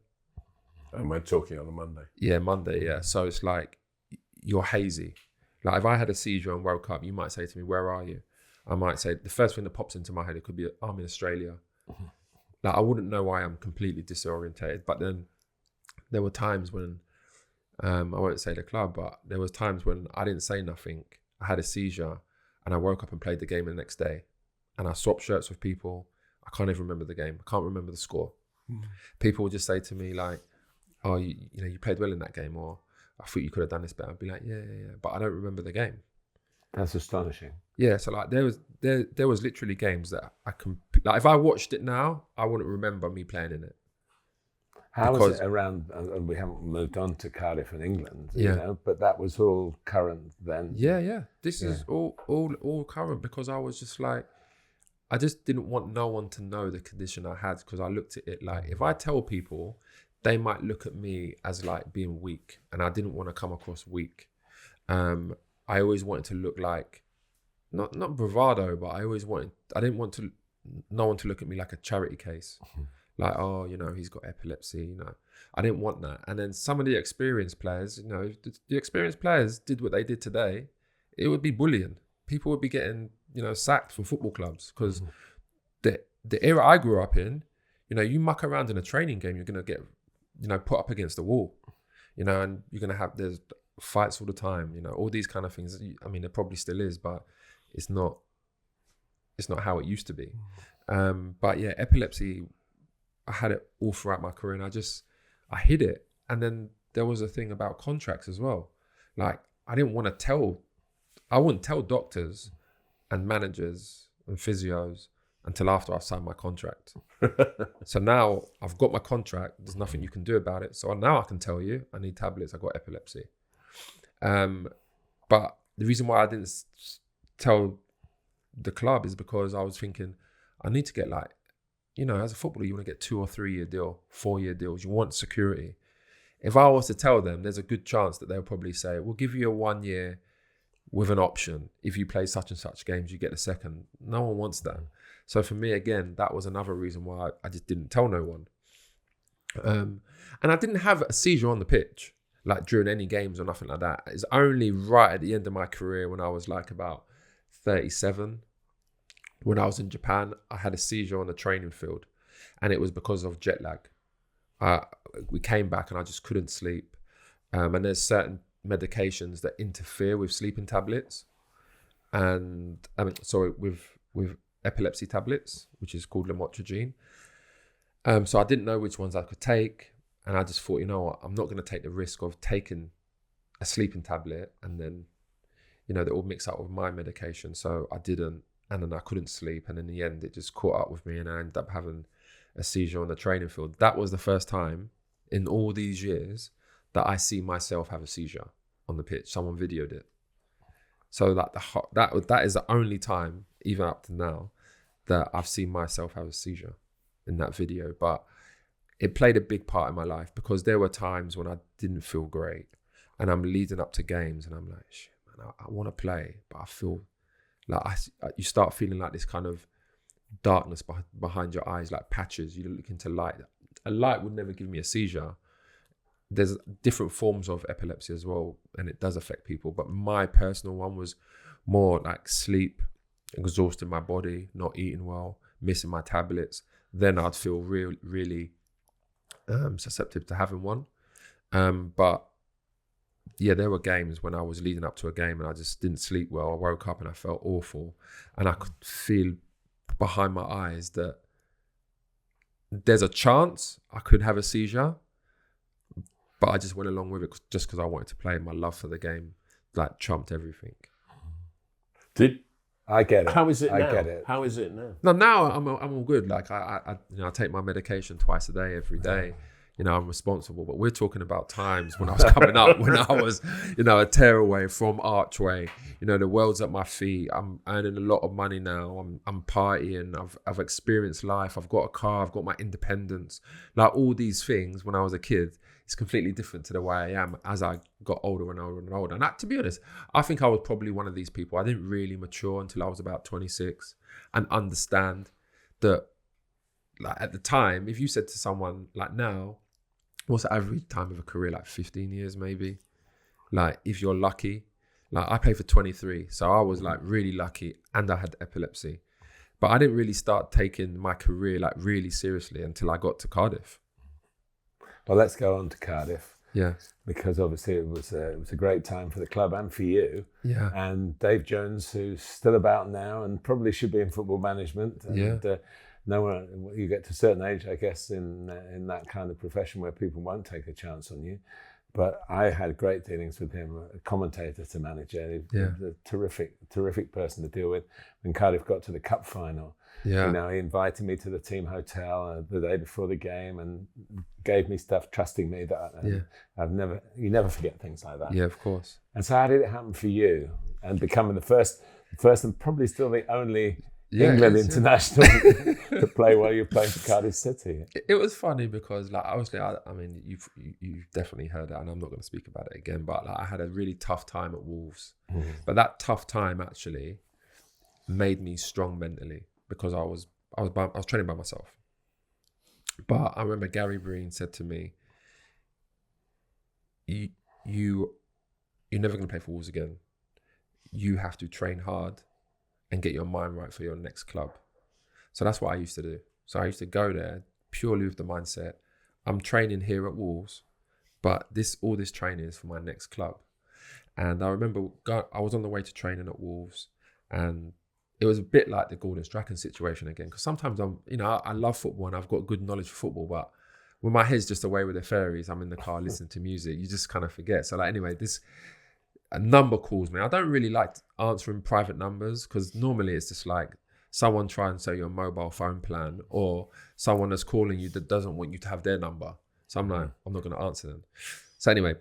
And we're talking on a Monday. Yeah, Monday, yeah. So it's like, you're hazy. Like, if I had a seizure and woke up, you might say to me, where are you? I might say, the first thing that pops into my head, it could be, I'm in Australia. Like, I wouldn't know why I'm completely disorientated. But then there were times when, I won't say the club, but there was times when I didn't say nothing. I had a seizure and I woke up and played the game the next day. And I swapped shirts with people. I can't even remember the game. I can't remember the score. People would just say to me like, oh, you know, you played well in that game, or I thought you could have done this better. I'd be like, yeah. But I don't remember the game. That's astonishing. Yeah, so like there was literally games that like, if I watched it now, I wouldn't remember me playing in it. How was it around? And we haven't moved on to Cardiff and England, you know, but that was all current then. Yeah. This is all current, because I was just like, I just didn't want no one to know the condition I had, because I looked at it like, if I tell people, they might look at me as like being weak, and I didn't want to come across weak. I always wanted to look like, not bravado, but I didn't want no one to look at me like a charity case. Like, oh, you know, he's got epilepsy, you know. I didn't want that. And then some of the experienced players, you know, the experienced players did what they did today, it would be bullying. People would be getting, you know, sacked from football clubs, because the era I grew up in, you know, you muck around in a training game, you're going to get, you know, put up against the wall, you know, and you're going to have, there's fights all the time, you know, all these kind of things. I mean, there probably still is, but it's not how it used to be. But yeah, epilepsy I had it all throughout my career, and I hid it. And then there was a thing about contracts as well. Like, I wouldn't tell doctors and managers and physios until after I've signed my contract. So now I've got my contract, there's nothing you can do about it. So now I can tell you, I need tablets, I got epilepsy. But the reason why I didn't tell the club is because I was thinking, I need to get like, as a footballer, you want to get 2 or 3 year deal, 4 year deals. You want security. If I was to tell them, there's a good chance that they'll probably say, we'll give you a 1 year with an option. If you play such and such games, you get a second. No one wants that. So for me, again, that was another reason why I just didn't tell no one. And I didn't have a seizure on the pitch, like during any games or nothing like that. It's only right at the end of my career when I was like about 37. When I was in Japan, I had a seizure on the training field, and it was because of jet lag. We came back and I just couldn't sleep. And there's certain medications that interfere with sleeping tablets, and with epilepsy tablets, which is called lamotrigine. So I didn't know which ones I could take, and I just thought, what, I'm not going to take the risk of taking a sleeping tablet and then, they all mix up with my medication. So I didn't, and then I couldn't sleep, and in the end, it just caught up with me, and I ended up having a seizure on the training field. That was the first time in all these years that I see myself have a seizure on the pitch. Someone videoed it. So that is the only time, even up to now, that I've seen myself have a seizure in that video. But it played a big part in my life, because there were times when I didn't feel great, and I'm leading up to games, and I'm like, shit, man, I want to play, but I feel like you start feeling like this kind of darkness behind your eyes, like patches. You look into light. A light would never give me a seizure. There's different forms of epilepsy as well, and it does affect people. But my personal one was more like sleep, exhausting my body, not eating well, missing my tablets. Then I'd feel really susceptible to having one. But yeah, there were games when I was leading up to a game and I just didn't sleep well. I woke up and I felt awful, and I could feel behind my eyes that there's a chance I could have a seizure, but I just went along with it just because I wanted to play. My love for the game like trumped everything. I get it. How is it now? I get it. How is it now? No, now I'm all good. Like I take my medication twice a day, every day. I'm responsible. But we're talking about times when I was coming up, when I was, a tearaway from Archway. The world's at my feet. I'm earning a lot of money now. I'm partying. I've experienced life. I've got a car. I've got my independence. Like all these things when I was a kid, it's completely different to the way I am as I got older and older and older. And to be honest, I think I was probably one of these people. I didn't really mature until I was about 26 and understand that, like at the time, if you said to someone like now, what's the average time of a career? Like 15 years maybe. Like if you're lucky. Like I played for 23, so I was like really lucky, and I had epilepsy. But I didn't really start taking my career like really seriously until I got to Cardiff. Well, let's go on to Cardiff. Yeah. Because obviously it was a great time for the club and for you. Yeah. And Dave Jones, who's still about now and probably should be in football management. And, no one, you get to a certain age, I guess, in that kind of profession where people won't take a chance on you. But I had great dealings with him, a commentator to manager. He was a terrific person to deal with. When Cardiff got to the cup final, he invited me to the team hotel the day before the game and gave me stuff, trusting me that you never forget things like that. Yeah, of course. And so how did it happen for you, and becoming the first and probably still the only England international to play while you're playing for Cardiff City? It was funny because, like, obviously, I mean, you've definitely heard that, and I'm not going to speak about it again. But like, I had a really tough time at Wolves, but that tough time actually made me strong mentally because I was training by myself. But I remember Gary Breen said to me, "You're never going to play for Wolves again. You have to train hard and get your mind right for your next club." So that's what I used to do. So I used to go there purely with the mindset, I'm training here at Wolves, but all this training is for my next club. And I remember I was on the way to training at Wolves, and it was a bit like the Gordon Strachan situation again. Because sometimes I love football and I've got good knowledge for football, but when my head's just away with the fairies, I'm in the car listening to music, you just kind of forget. So like, anyway, a number calls me. I don't really like answering private numbers because normally it's just like someone trying to sell you a mobile phone plan or someone that's calling you that doesn't want you to have their number. So I'm like, I'm not going to answer them. So anyway,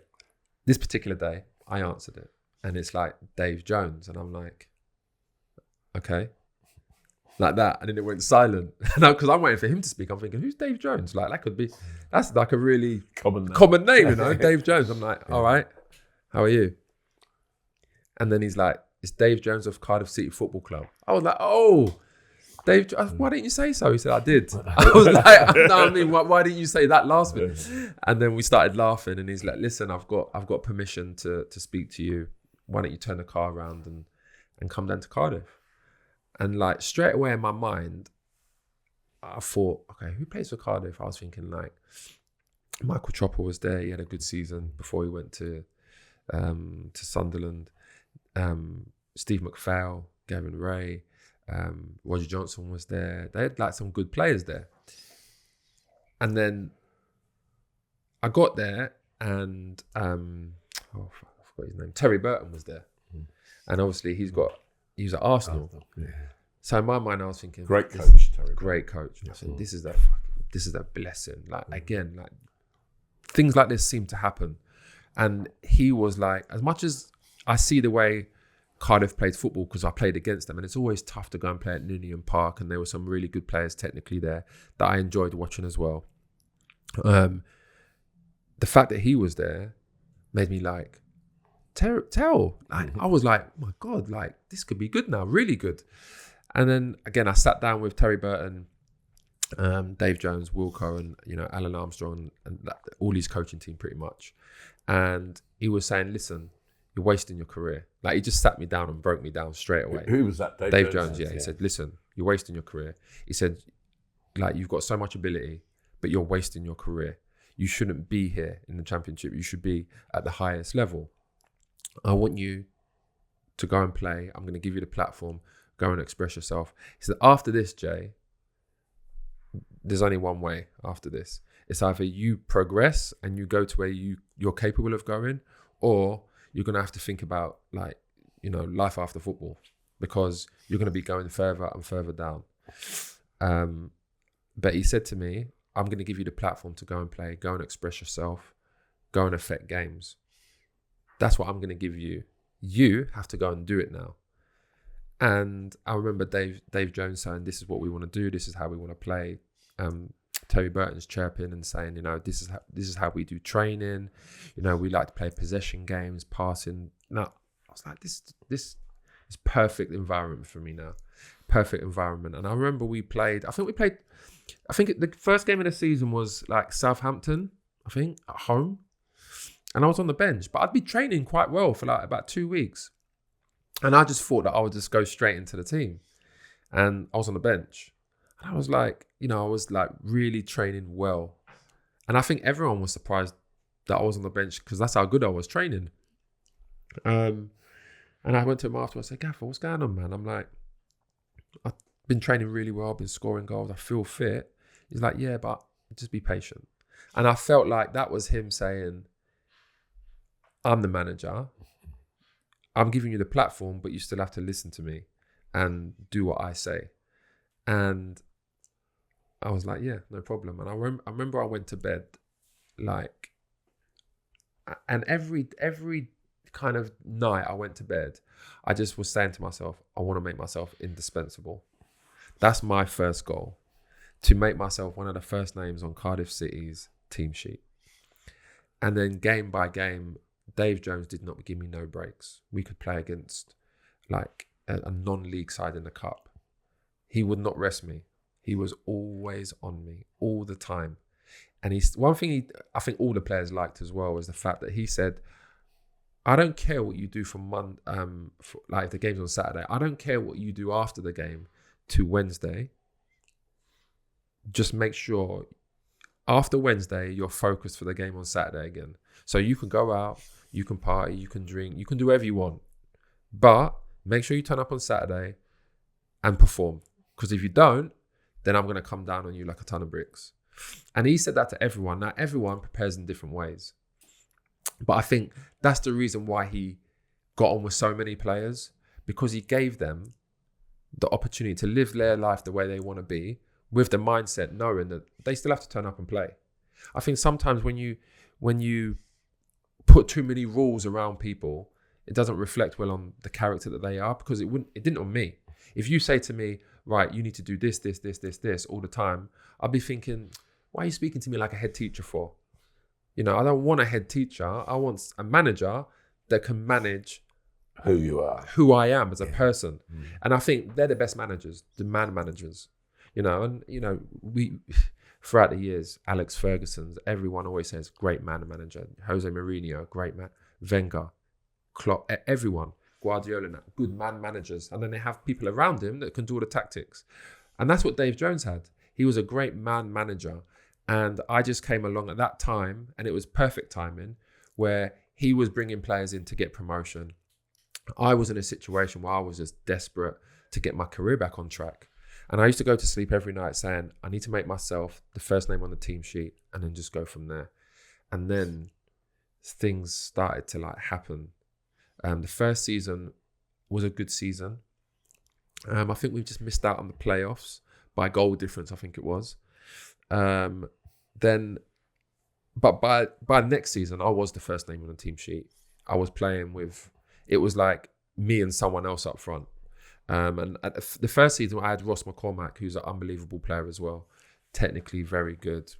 this particular day, I answered it. And it's like Dave Jones. And I'm like, okay. Like that. And then it went silent. Because I'm waiting for him to speak. I'm thinking, who's Dave Jones? Like, that's like a really common name, you know, Dave Jones. I'm like, all right, how are you? And then he's like, it's Dave Jones of Cardiff City Football Club. I was like, oh, Dave, why didn't you say so? He said, I did. I was like, no, I mean, why didn't you say that last bit? And then we started laughing and he's like, listen, I've got permission to speak to you. Why don't you turn the car around and come down to Cardiff? And like straight away in my mind, I thought, okay, who plays for Cardiff? I was thinking like Michael Chopper was there. He had a good season before he went to Sunderland. Steve McPhail, Gavin Ray, Roger Johnson was there. They had like some good players there. And then I got there and I forgot his name. Terry Burton was there. And obviously he was at Arsenal. Yeah. So in my mind I was thinking, great coach, Terry. Great coach. I said, this is a blessing. Like again, like things like this seem to happen. And he was like, as much as I see the way Cardiff played football because I played against them, and it's always tough to go and play at Ninian Park, and there were some really good players technically there that I enjoyed watching as well. The fact that he was there made me like, tell. Like, I was like, oh my God, like this could be good now, really good. And then again, I sat down with Terry Burton, Dave Jones, Wilco, and Alan Armstrong, and all his coaching team pretty much. And he was saying, listen, you're wasting your career. Like he just sat me down and broke me down straight away. Who was that? Dave Jones, yeah. He said, listen, you're wasting your career. He said, like you've got so much ability, but you're wasting your career. You shouldn't be here in the Championship. You should be at the highest level. I want you to go and play. I'm going to give you the platform. Go and express yourself. He said, after this, Jay, there's only one way after this. It's either you progress and you go to where you're capable of going, or you're going to have to think about like, life after football, because you're going to be going further and further down. But he said to me, I'm going to give you the platform to go and play, go and express yourself, go and affect games. That's what I'm going to give you. You have to go and do it now. And I remember Dave Jones saying, this is what we want to do. This is how we want to play. Terry Burton's chirping and saying, this is how we do training. We like to play possession games, passing. No, I was like, this is perfect environment for me now. Perfect environment. And I remember I think the first game of the season was like Southampton, I think, at home. And I was on the bench, but I'd be training quite well for like about 2 weeks. And I just thought that I would just go straight into the team. And I was on the bench. And I was like, I was like really training well. And I think everyone was surprised that I was on the bench because that's how good I was training. And I went to him afterwards. I said, Gaffer, what's going on, man? I'm like, I've been training really well. I've been scoring goals. I feel fit. He's like, yeah, but just be patient. And I felt like that was him saying, I'm the manager. I'm giving you the platform, but you still have to listen to me and do what I say. And I was like, yeah, no problem. And I remember I went to bed like, and every kind of night I went to bed, I just was saying to myself, I want to make myself indispensable. That's my first goal, to make myself one of the first names on Cardiff City's team sheet. And then game by game, Dave Jones did not give me no breaks. We could play against like a non-league side in the cup. He would not rest me. He was always on me all the time. And one thing I think all the players liked as well was the fact that he said, I don't care what you do from like the game's on Saturday. I don't care what you do after the game to Wednesday. Just make sure after Wednesday, you're focused for the game on Saturday again. So you can go out, you can party, you can drink, you can do whatever you want. But make sure you turn up on Saturday and perform. Because if you don't, then I'm going to come down on you like a ton of bricks. And he said that to everyone. Now, everyone prepares in different ways. But I think that's the reason why he got on with so many players, because he gave them the opportunity to live their life the way they want to be, with the mindset knowing that they still have to turn up and play. I think sometimes when you put too many rules around people, it doesn't reflect well on the character that they are, because it didn't on me. If you say to me, right, you need to do this all the time, I'll be thinking, why are you speaking to me like a head teacher for? I don't want a head teacher. I want a manager that can manage who you are, who I am as a person. And I think they're the best managers, the man managers, we, throughout the years, Alex Ferguson's, everyone always says great man manager, Jose Mourinho, great man, Wenger, Klopp, everyone, Guardiola, good man managers. And then they have people around him that can do all the tactics. And that's what Dave Jones had. He was a great man manager. And I just came along at that time, and it was perfect timing, where he was bringing players in to get promotion. I was in a situation where I was just desperate to get my career back on track. And I used to go to sleep every night saying, I need to make myself the first name on the team sheet and then just go from there. And then things started to happen. The first season was a good season. I think we just missed out on the playoffs by goal difference, I think it was. But by next season, I was the first name on the team sheet. I was playing with, it was like me and someone else up front. And at the first season, I had Ross McCormack, who's an unbelievable player as well. Technically very good,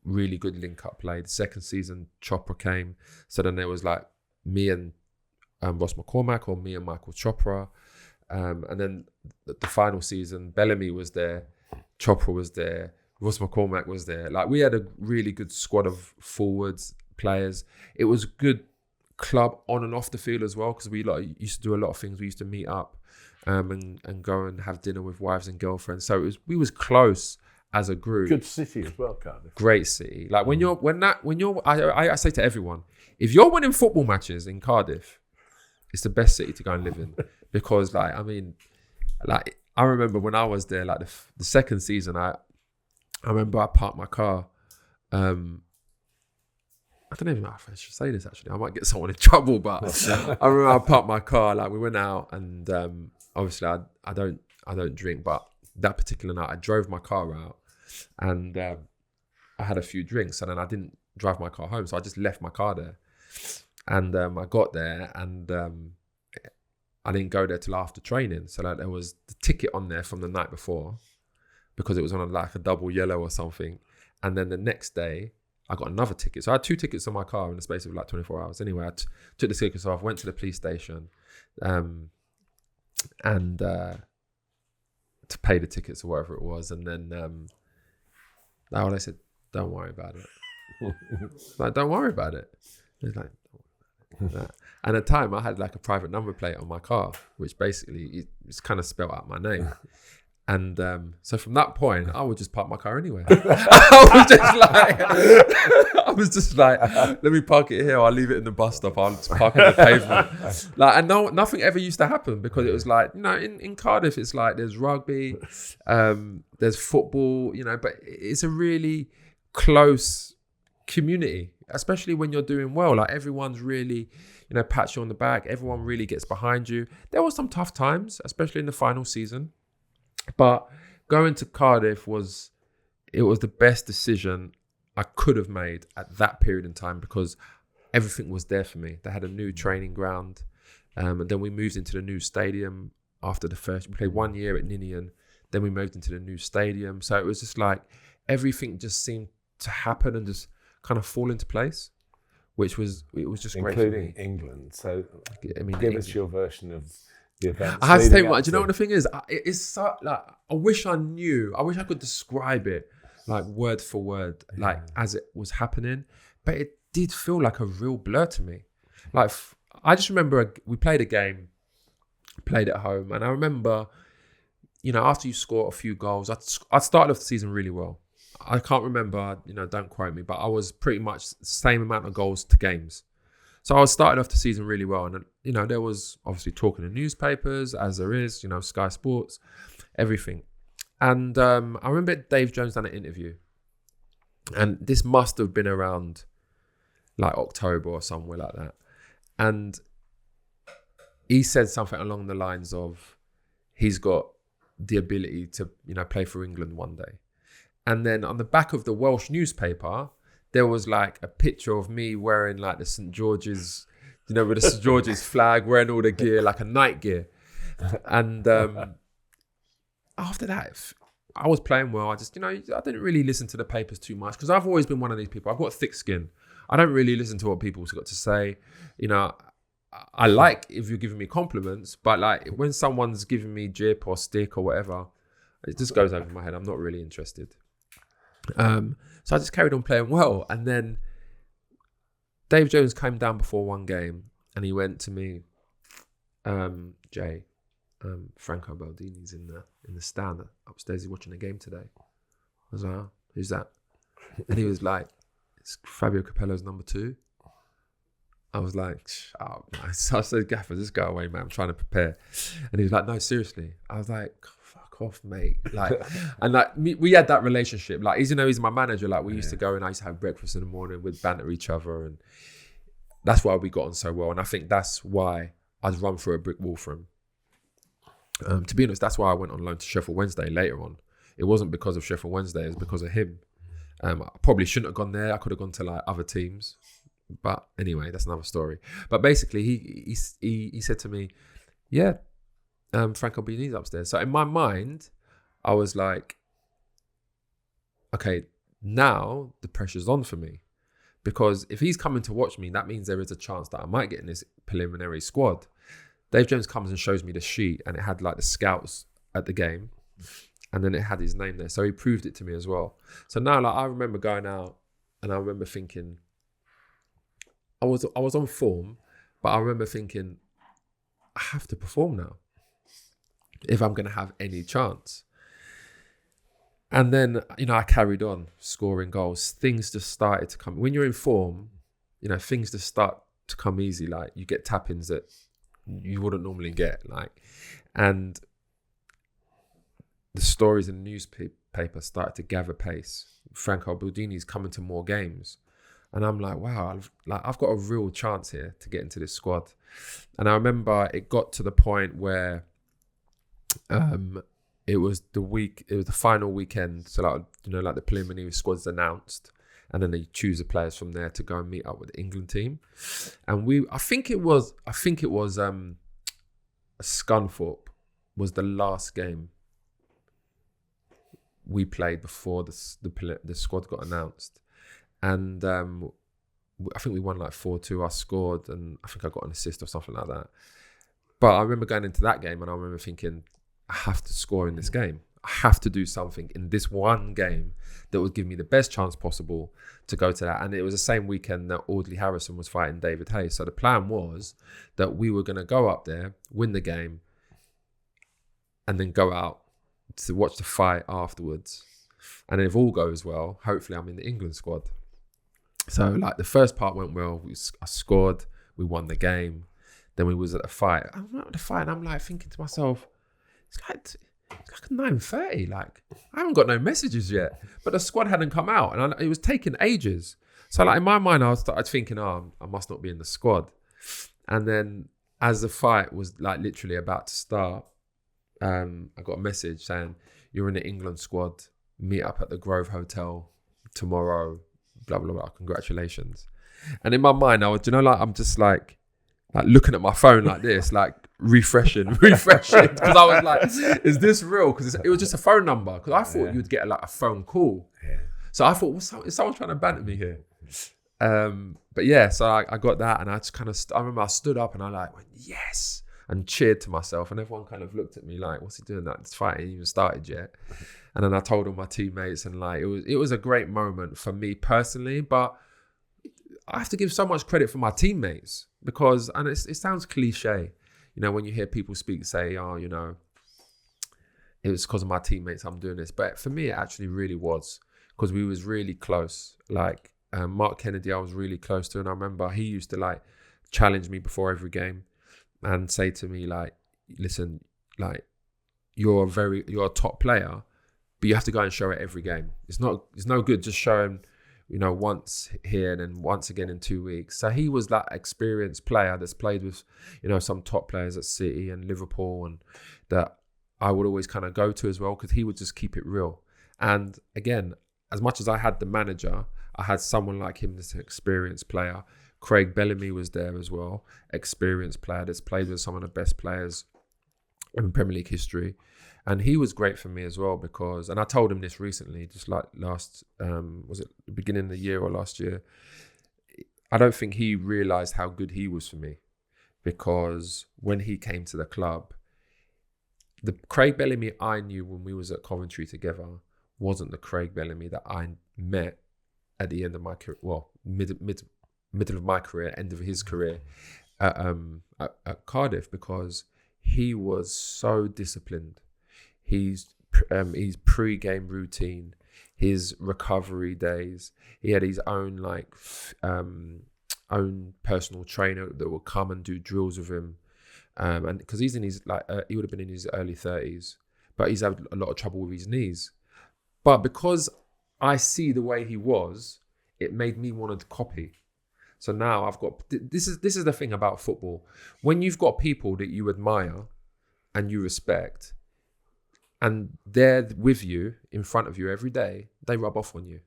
really good link-up play. The second season, Chopra came. So then there was me and Ross McCormack, or me and Michael Chopra. And then the final season, Bellamy was there, Chopra was there, Ross McCormack was there. We had a really good squad of forwards, players. It was a good club on and off the field as well, because we used to do a lot of things. We used to meet up and go and have dinner with wives and girlfriends. So we was close as a group. Good city as well, Cardiff. Great city. I say to everyone, if you're winning football matches in Cardiff, it's the best city to go and live in. Because I remember when I was there, the second season, I remember I parked my car. I don't even know if I should say this, actually. I might get someone in trouble, but I remember I parked my car, we went out, and obviously I don't drink, but that particular night I drove my car out, and I had a few drinks, and then I didn't drive my car home, so I just left my car there. And I got there, and I didn't go there till after training. So there was the ticket on there from the night before, because it was on a double yellow or something. And then the next day, I got another ticket. So I had 2 tickets on my car in the space of 24 hours. Anyway, I took the tickets off, went to the police station, and to pay the tickets or whatever it was. And then they said, don't worry about it. Don't worry about it. It's and at the time, I had a private number plate on my car, which basically it's kind of spelled out my name. And so from that point, I would just park my car anywhere. I was just like, let me park it here. I'll leave it in the bus stop. I'll just park on the pavement. And nothing ever used to happen, because it was in Cardiff, it's there's rugby, there's football, but it's a really close community, especially when you're doing well. Everyone's really, pats you on the back. Everyone really gets behind you. There were some tough times, especially in the final season. But going to Cardiff was the best decision I could have made at that period in time, because everything was there for me. They had a new training ground, and then we moved into the new stadium after we played 1 year at Ninian, then we moved into the new stadium. So it was just everything just seemed to happen and just kind of fall into place, it was just including great for me. England. So give us your version of the events. I have to tell you what, do you know what the thing is? It's so, I wish I could describe it word for word, as it was happening, but it did feel like a real blur to me. I just remember we played a game, played at home, and I remember, after you score a few goals, I started off the season really well. I can't remember, don't quote me, but I was pretty much the same amount of goals to games. So I was starting off the season really well. And, there was obviously talk in the newspapers, as there is, Sky Sports. everything. And I remember Dave Jones done an interview, and this must have been around like October or somewhere like that. And he said something along the lines of, he's got the ability to, play for England one day. And then on the back of the Welsh newspaper, there was like a picture of me wearing like the St. George's, with the St. George's flag, wearing all the gear, like a night gear. And after that, I was playing well. I just, I didn't really listen to the papers too much because I've always been one of these people. I've got thick skin. I don't really listen to what people's got to say. I like if you're giving me compliments, but like when someone's giving me jip or stick or whatever, it just goes over my head. I'm not really interested. So I just carried on playing well. And then Dave Jones came down before one game and he went to me, Jay, Franco Maldini's in the stand upstairs. He's watching the game today. I was like, oh, who's that? And he was like, it's Fabio Capello's number 2. I was like, oh, nice. So I said, Gaffer, just go away, man. I'm trying to prepare. And he was like, no, seriously. I was like, fuck off, mate. Like, and like we had that relationship. Like, even though he's my manager, like we used to go and I used to have breakfast in the morning, we'd banter each other, and that's why we got on so well. And I think that's why I'd run through a brick wall for him. To be honest, that's why I went on loan to Sheffield Wednesday later on. It wasn't because of Sheffield Wednesday, it was because of him. I probably shouldn't have gone there. I could have gone to like other teams. But anyway, that's another story. But basically, he said to me, yeah, Franco Maldini's upstairs. So in my mind, I was like, okay, now the pressure's on for me. Because if he's coming to watch me, that means there is a chance that I might get in this preliminary squad. Dave Jones comes and shows me the sheet, and it had like the scouts at the game, and then it had his name there. So he proved it to me as well. So now, like, I remember going out, and I remember thinking, I was on form, but I remember thinking, I have to perform now if I'm going to have any chance. And then, I carried on scoring goals. Things just started to come. When you're in form, things just start to come easy. Like, you get tap-ins that you wouldn't normally get. Like, and the stories in the newspaper started to gather pace. Franco Maldini's coming to more games. And I'm like, wow, I've got a real chance here to get into this squad. And I remember it got to the point where it was the final weekend. So like the preliminary squad's announced, and then they choose the players from there to go and meet up with the England team. And I think it was Scunthorpe was the last game we played before the squad got announced. And I think we won like 4-2. I scored, and I think I got an assist or something like that. But I remember going into that game, and I remember thinking, I have to score in this game. I have to do something in this one game that would give me the best chance possible to go to that. And it was the same weekend that Audley Harrison was fighting David Hayes. So the plan was that we were going to go up there, win the game, and then go out to watch the fight afterwards. And if all goes well, hopefully I'm in the England squad. So like the first part went well. I scored. We won the game. Then we was at the fight. I'm at the fight, and I'm like thinking to myself, it's like 9:30. Like, I haven't got no messages yet. But the squad hadn't come out, and it was taking ages. So like in my mind, I was thinking, oh, I must not be in the squad. And then as the fight was like literally about to start, I got a message saying, you're in the England squad. Meet up at the Grove Hotel tomorrow. Blah, blah, blah. Congratulations. And in my mind, I'm just like looking at my phone like this, like refreshing. Because I was like, is this real? Because it was just a phone number. Because I thought you'd get like a phone call. Yeah. So I thought, is someone trying to banter me here? But yeah, so I got that, and I just kind of, I remember I stood up and I like went, yes, and cheered to myself, and everyone kind of looked at me like, what's he doing? That this fight ain't even started yet. And then I told all my teammates, and like it was a great moment for me personally, but I have to give so much credit for my teammates, because, and it sounds cliche, when you hear people say, oh, it was because of my teammates I'm doing this. But for me, it actually really was, because we was really close. Like Mark Kennedy, I was really close to, and I remember he used to like challenge me before every game and say to me like, listen, like, you're a top player, but you have to go and show it every game. It's no good just showing, once here and then once again in 2 weeks. So he was that experienced player that's played with, some top players at City and Liverpool, and that I would always kind of go to as well, because he would just keep it real. And again, as much as I had the manager, I had someone like him that's an experienced player. Craig Bellamy was there as well, experienced player that's played with some of the best players in Premier League history. And he was great for me as well, because, and I told him this recently, just like last, was it the beginning of the year or last year? I don't think he realised how good he was for me, because when he came to the club, the Craig Bellamy I knew when we was at Coventry together wasn't the Craig Bellamy that I met at the end of my career, well, middle of my career, end of his career at Cardiff, because he was so disciplined. His pre-game routine, his recovery days. He had his own own personal trainer that would come and do drills with him. And because he's in his he would have been in his early 30s, but he's had a lot of trouble with his knees. But because I see the way he was, it made me want to copy. So now I've got this is the thing about football. When you've got people that you admire and you respect, and they're with you in front of you every day, they rub off on you.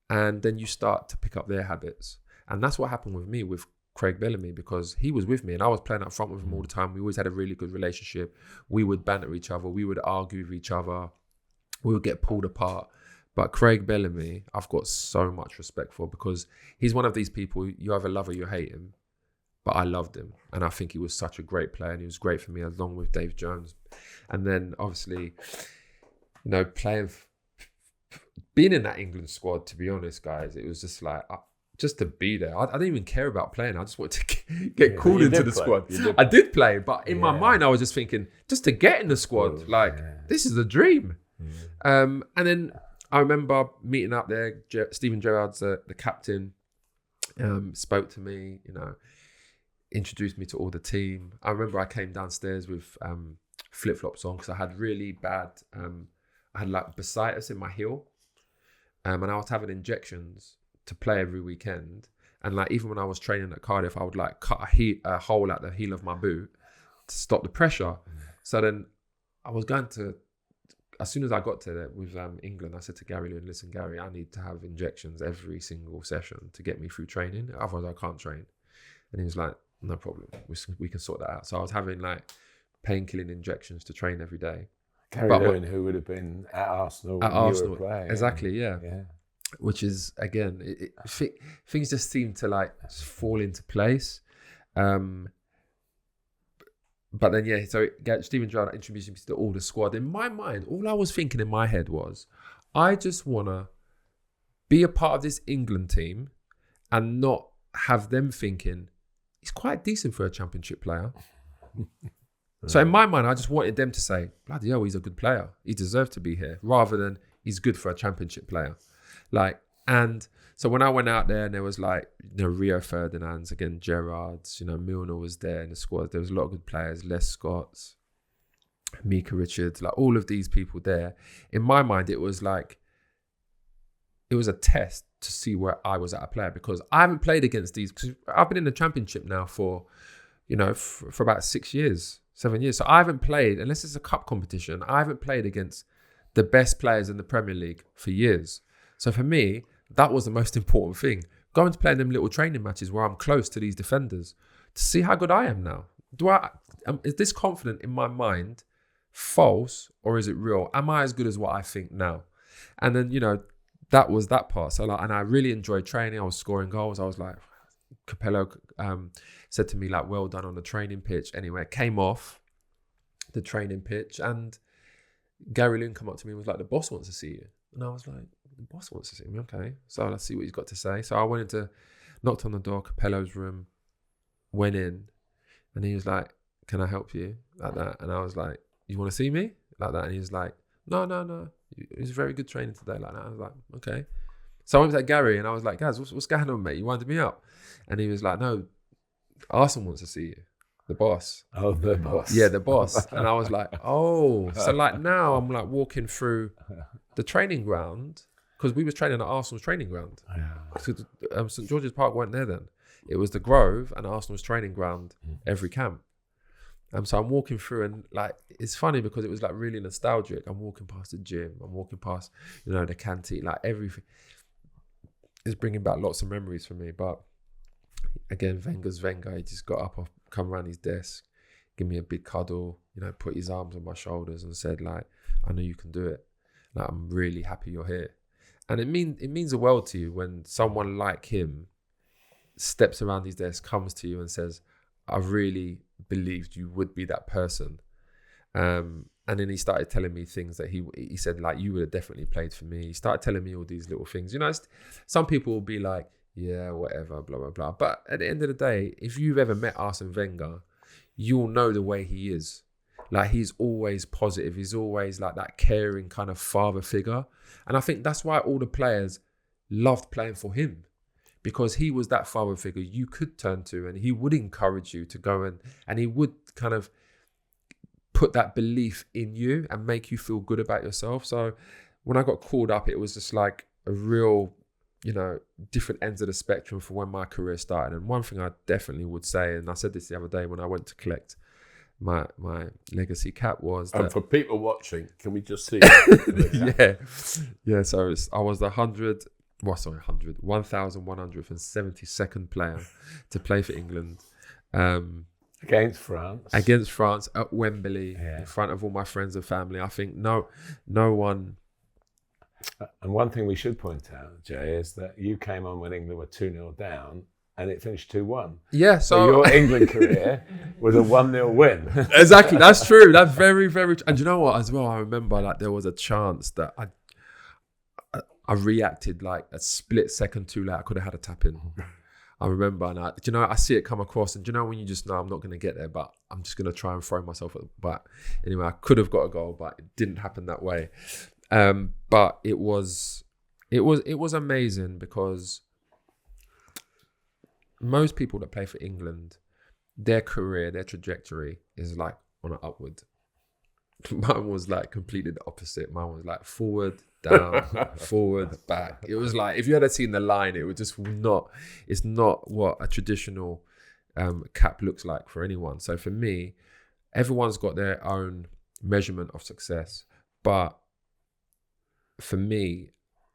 And then you start to pick up their habits. And that's what happened with me with Craig Bellamy, because he was with me and I was playing up front with him all the time. We always had a really good relationship. We would banter each other. We would argue with each other. We would get pulled apart. But Craig Bellamy, I've got so much respect for, because he's one of these people, you either love or you hate him. But I loved him, and I think he was such a great player, and he was great for me along with Dave Jones. And then obviously, being in that England squad, to be honest, guys, it was just like, just to be there. I didn't even care about playing. I just wanted to get called into the squad. I did play, but in my mind, I was just thinking, just to get in the squad, this is a dream. And then I remember meeting up there. Steven Gerrard's the captain, spoke to me, introduced me to all the team. I remember I came downstairs with flip-flops on, because I had really bad, I had bursitis in my heel, and I was having injections to play every weekend. And even when I was training at Cardiff, I would cut a hole at the heel of my boot to stop the pressure. So then I was going to, as soon as I got to it with England, I said to Gary Lewin, listen, Gary, I need to have injections every single session to get me through training. Otherwise I can't train. And he was like, no problem. We can sort that out. So I was having painkilling injections to train every day. Gary Lewin, who would have been at Arsenal when you were playing. Exactly, yeah. Which is, again, things just seem to fall into place. But then, so Steven Gerrard introduced me to all the squad. In my mind, all I was thinking in my head was, I just want to be a part of this England team and not have them thinking, he's quite decent for a championship player. So in my mind, I just wanted them to say, bloody hell, he's a good player. He deserved to be here, rather than he's good for a championship player. And so when I went out there, and there was Rio Ferdinand's, again, Gerrard's, Milner was there in the squad. There was a lot of good players, Les Scott's, Mika Richards, all of these people there. In my mind, it was it was a test to see where I was at a player, because I haven't played against these, because I've been in the championship now for, for about 7 years. So I haven't played, unless it's a cup competition, I haven't played against the best players in the Premier League for years. So for me, that was the most important thing. Going to play in them little training matches where I'm close to these defenders to see how good I am now. Is this confident in my mind false, or is it real? Am I as good as what I think now? And then, that was that part. So and I really enjoyed training. I was scoring goals. I was Capello said to me, well done on the training pitch. Anyway, I came off the training pitch, and Gary Lewin come up to me and was like, the boss wants to see you. And I was like, the boss wants to see me? Okay. So let's see what he's got to say. So I knocked on the door, Capello's room, went in, and he was like, can I help you? Like that. And I was like, you want to see me? Like that. And he was like, no. It was very good training today. Like that. I was like, okay. So I went to Gary and I was like, guys, what's going on, mate? You winded me up. And he was like, no, Arsenal wants to see you. The boss. Oh, the boss. Yeah, the boss. And I was like, oh. So like now I'm like walking through the training ground, because we was training at Arsenal's training ground. So, St George's Park weren't there then. It was the Grove and Arsenal's training ground every camp. So I'm walking through, and like, it's funny because it was like really nostalgic. I'm walking past the gym. I'm walking past, the canteen, like everything. It's bringing back lots of memories for me. But again, Wenger's Wenger. He just got up, come around his desk, give me a big cuddle, put his arms on my shoulders and said, like, I know you can do it. Like, I'm really happy you're here. And it means the world to you when someone like him steps around his desk, comes to you and says, I really believed you would be that person. And then he started telling me things that he said, like, you would have definitely played for me. He started telling me all these little things. Some people will be like, yeah, whatever, blah, blah, blah. But at the end of the day, if you've ever met Arsene Wenger, you'll know the way he is. Like, he's always positive. He's always like that caring kind of father figure. And I think that's why all the players loved playing for him, because he was that father figure you could turn to, and he would encourage you to go and he would kind of put that belief in you and make you feel good about yourself. So when I got called up, it was just like a real, different ends of the spectrum for when my career started. And one thing I definitely would say, and I said this the other day when I went to collect my legacy cap, was that, and for people watching, can we just see? Yeah. So I was the 1,172nd player to play for England. Against France at Wembley, in front of all my friends and family. I think no one. And one thing we should point out, Jay, is that you came on when England were 2-0 down, and it finished 2-1. Yeah, so your England career was a 1-0 win. Exactly, that's true. That's very, very true. And you know what, as well, I remember like there was a chance that I reacted like a split second too late. I could have had a tap in. I remember, and I see it come across, and when you just know I'm not going to get there, but I'm just going to try and throw myself at the back. Anyway, I could have got a goal, but it didn't happen that way. But it was amazing, because most people that play for England, their career, their trajectory is like on an upward. Mine was like completely the opposite. Mine was like forward, down, forward, back. It was like, if you had seen the line, it was just it's not what a traditional cap looks like for anyone. So for me, everyone's got their own measurement of success. But for me,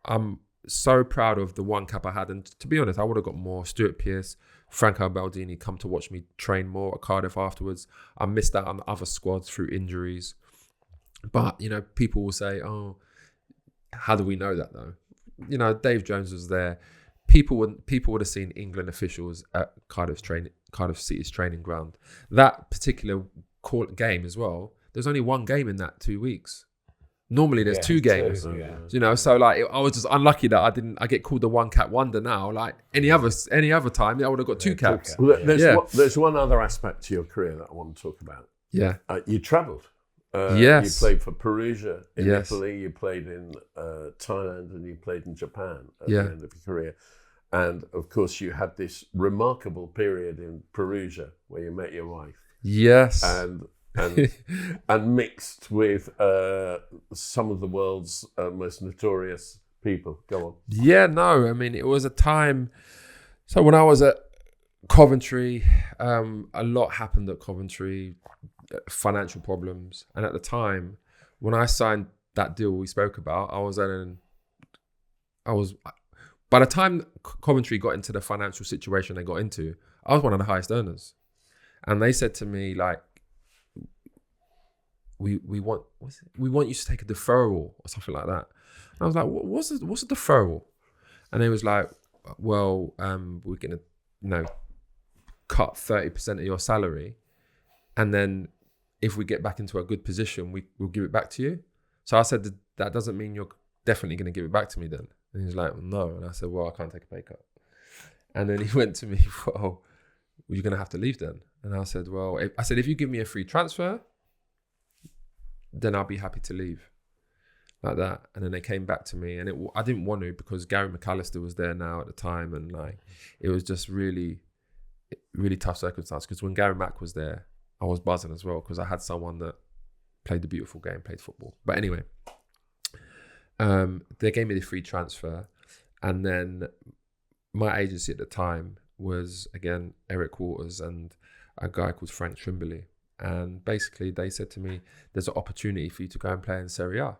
I'm so proud of the one cap I had. And to be honest, I would have got more. Stuart Pearce, Paolo Maldini come to watch me train more at Cardiff afterwards. I missed out on the other squads through injuries. But, people will say, oh, how do we know that though? Dave Jones was there. People would have seen England officials at Cardiff City's training ground. That particular game as well, there's only one game in that 2 weeks. Normally there's two games, so like I was just unlucky that I get called the one cap wonder now. Like any other time, I would have got two caps. Well, there's one other aspect to your career that I want to talk about. Yeah, you travelled. Yes, you played for Perugia in Italy. You played in Thailand, and you played in Japan at the end of your career. And of course, you had this remarkable period in Perugia where you met your wife. Yes, and mixed with some of the world's most notorious people. Go on. Yeah, no, I mean, it was a time. So when I was at Coventry, a lot happened at Coventry, financial problems. And at the time, when I signed that deal we spoke about, by the time Coventry got into the financial situation they got into, I was one of the highest earners. And they said to me, like, we want you to take a deferral or something like that. And I was like, what's a deferral? And they was like, well, we're gonna cut 30% of your salary, and then if we get back into a good position, we'll give it back to you. So I said, that doesn't mean you're definitely going to give it back to me then. And he was like, no. And I said, well, I can't take a pay cut. And then he went to me, well, you're going to have to leave then. And I said, well, if you give me a free transfer, then I'll be happy to leave. Like that. And then they came back to me, and I didn't want to, because Gary McAllister was there now at the time, and like it was just really really tough circumstance, because when Gary Mack was there, I was buzzing as well, because I had someone that played the beautiful game, played football. But anyway, they gave me the free transfer, and then my agency at the time was, again, Eric Waters and a guy called Frank Trimbley. And basically they said to me, there's an opportunity for you to go and play in Serie A.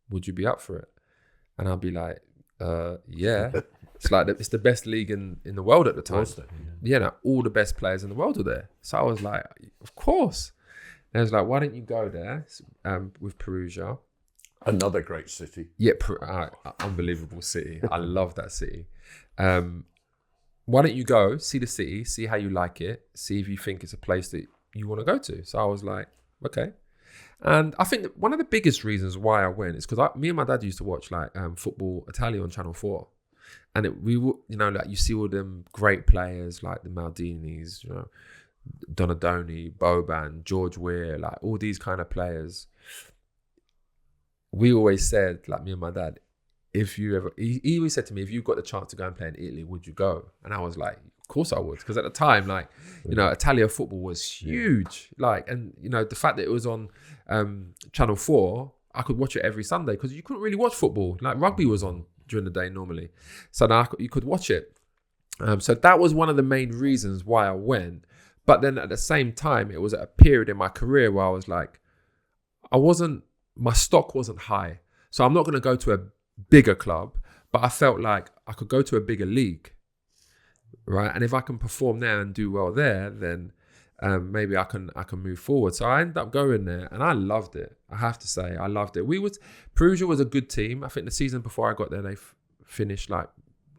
Would you be up for it? And I'll be like, yeah. It's the best league in the world at the time. Yeah, no, all the best players in the world are there. So I was like, of course. And I was like, why don't you go there with Perugia? Another great city. Yeah, unbelievable city. I love that city. Why don't you go, see the city, see how you like it, see if you think it's a place that you want to go to. So I was like, okay. And I think that one of the biggest reasons why I went is because me and my dad used to watch like Football Italia on Channel 4. And like you see all them great players like the Maldinis, Donadoni, Boban, George Weah, like all these kind of players. We always said, like me and my dad, he always said to me, if you got the chance to go and play in Italy, would you go? And I was like, of course I would. Because at the time, like, Italia football was huge. Like, and, the fact that it was on Channel 4, I could watch it every Sunday because you couldn't really watch football. Like rugby was on during the day normally. So now you could watch it. So that was one of the main reasons why I went. But then at the same time, it was at a period in my career where I was like, my stock wasn't high. So I'm not going to go to a bigger club, but I felt like I could go to a bigger league, right? And if I can perform there and do well there, then maybe I can move forward. So I ended up going there, and I loved it. I have to say, I loved it. Perugia was a good team. I think the season before I got there, they finished like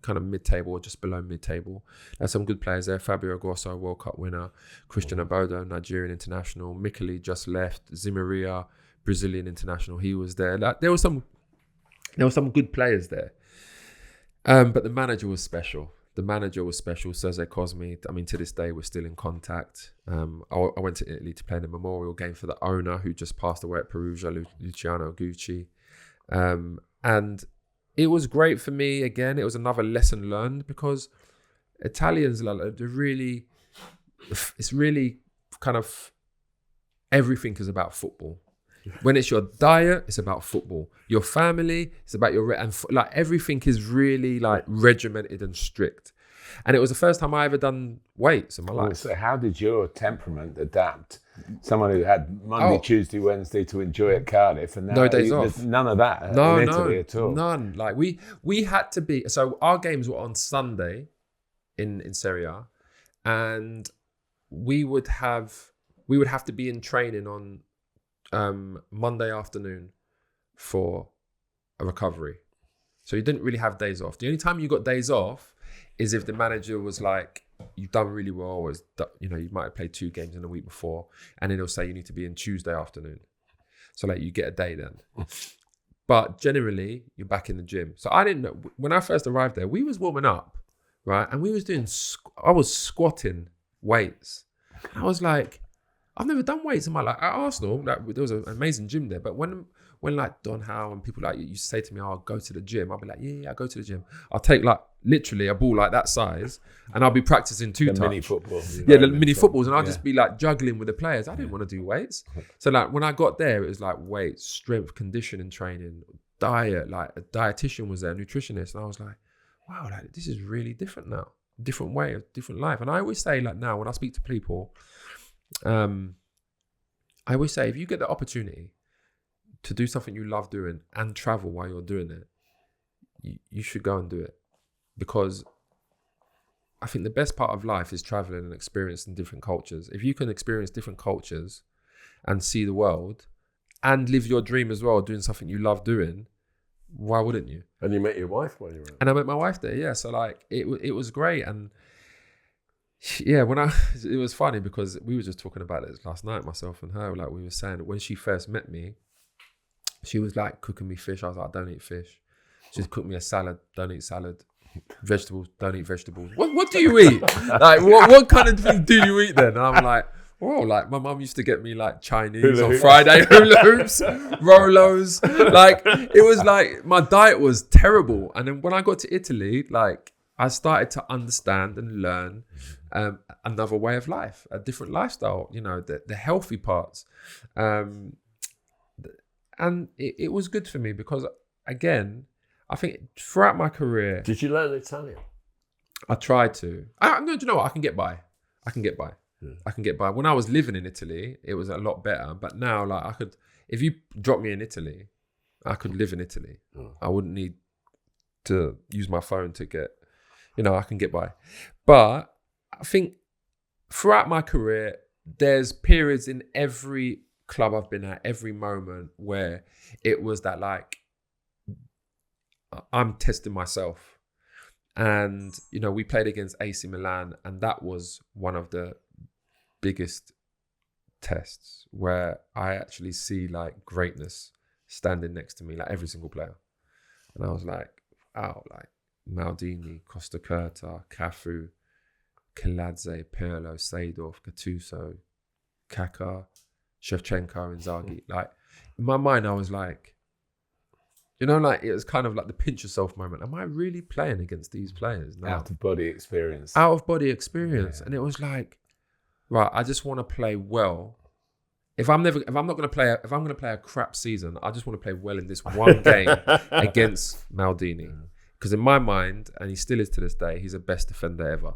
kind of mid-table or just below mid-table. There's some good players there. Fabio Grosso, World Cup winner. Christian Abodo, Nigerian international. Mikeli just left. Zimaria, Brazilian international. He was there. Like, there were some good players there. But the manager was special. Sergio Cosmi. I mean, to this day, we're still in contact. I went to Italy to play in a memorial game for the owner who just passed away at Perugia, Luciano Gucci. And it was great for me. Again, it was another lesson learned because Italians, it's really kind of, everything is about football. When it's your diet, it's about football. Your family, it's about like everything is really like regimented and strict. And it was the first time I ever done weights in my life. So how did your temperament adapt? Someone who had Monday, Tuesday, Wednesday to enjoy at Cardiff, and now no days off. None of that in Italy at all. None. Like we had to be. So our games were on Sunday in Serie A, and we would have to be in training on Monday afternoon for a recovery. So you didn't really have days off. The only time you got days off is if the manager was like, you've done really well, or you might have played 2 games in the week before, and then he'll say you need to be in Tuesday afternoon. So like you get a day then. But generally, you're back in the gym. So I didn't know, when I first arrived there, we was warming up, right? And we was I was squatting weights. I was like, I've never done weights in my life. At Arsenal, like, there was an amazing gym there. But when like Don Howe and people like you used to say to me, I'll go to the gym. I'll be like, yeah, I'll go to the gym. I'll take like literally a ball like that size and I'll be practicing the mini football. Yeah, the mini footballs. And I'll just be like juggling with the players. I didn't want to do weights. So like when I got there, it was like weights, strength, conditioning training, diet, like a dietitian was there, a nutritionist. And I was like, wow, like, this is really different now. Different way of different life. And I always say like now when I speak to people, I always say, if you get the opportunity to do something you love doing and travel while you're doing it, you should go and do it. Because I think the best part of life is traveling and experiencing different cultures. If you can experience different cultures and see the world and live your dream as well, doing something you love doing, why wouldn't you? And you met your wife while you were there. And I met my wife there, yeah. So like it was great. And yeah, it was funny because we were just talking about it last night, myself and her. Like we were saying, when she first met me, she was like cooking me fish. I was like, I don't eat fish. She'd cook me a salad. Don't eat salad. Vegetables. Don't eat vegetables. What do you eat? Like what kind of thing do you eat then? And I'm like, oh, like my mum used to get me like Chinese on Friday, hula hoops, Rolos. Like it was like my diet was terrible. And then when I got to Italy, like I started to understand and learn another way of life, a different lifestyle, you know, the healthy parts. And it was good for me because, again, I think throughout my career... Did you learn Italian? I tried to. I'm going to know what? I can get by. I can get by. Yeah. I can get by. When I was living in Italy, it was a lot better. But now, like, I could... If you drop me in Italy, I could live in Italy. Oh. I wouldn't need to use my phone to get... You know, I can get by. But I think throughout my career, there's periods in every club I've been at, every moment where it was that, like, I'm testing myself. And, you know, we played against AC Milan, and that was one of the biggest tests where I actually see, like, greatness standing next to me, like every single player. And I was like, wow, like, Maldini, Costa Curta, Cafu, Kiladze, Pirlo, Seedorf, Gattuso, Kaká, Shevchenko, Inzaghi. Like, in my mind, I was like, you know, like, it was kind of like the pinch yourself moment. Am I really playing against these players now? Out of body experience. Out of body experience. Yeah. And it was like, right, I just want to play well. If I'm going to play a crap season, I just want to play well in this one game against Maldini. Because in my mind, and he still is to this day, he's the best defender ever.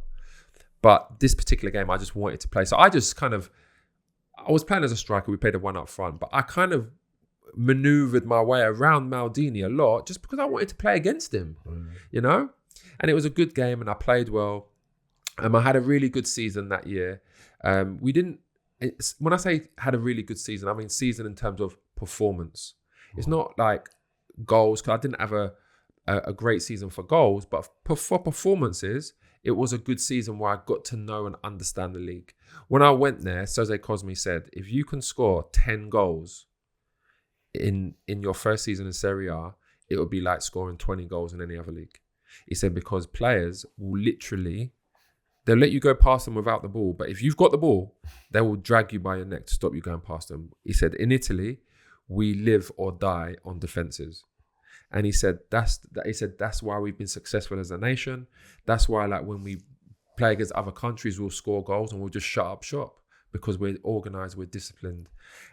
But this particular game, I just wanted to play. So I just I was playing as a striker. We played the one up front. But I kind of maneuvered my way around Maldini a lot just because I wanted to play against him, you know? And it was a good game and I played well. I had a really good season that year. When I say had a really good season, I mean season in terms of performance. It's not like goals, because I didn't have a great season for goals, but for performances, it was a good season where I got to know and understand the league. When I went there, Jose Cosme said, if you can score 10 goals in your first season in Serie A, it would be like scoring 20 goals in any other league. He said, because players will literally, they'll let you go past them without the ball, but if you've got the ball, they will drag you by your neck to stop you going past them. He said, in Italy, we live or die on defenses. And he said, that's why we've been successful as a nation. That's why, like, when we play against other countries, we'll score goals and we'll just shut up shop because we're organised, we're disciplined.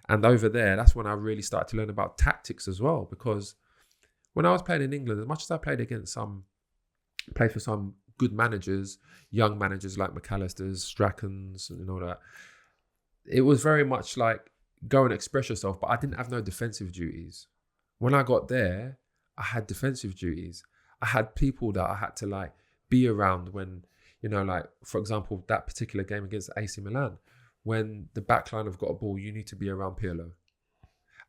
And over there, that's when I really started to learn about tactics as well. Because when I was playing in England, as much as I played for some good managers, young managers like McAllister's, Strachan's, and all that, it was very much like go and express yourself, but I didn't have no defensive duties. When I got there, I had defensive duties. I had people that I had to, like, be around when, you know, like, for example, that particular game against AC Milan, when the back line have got a ball, you need to be around Pirlo.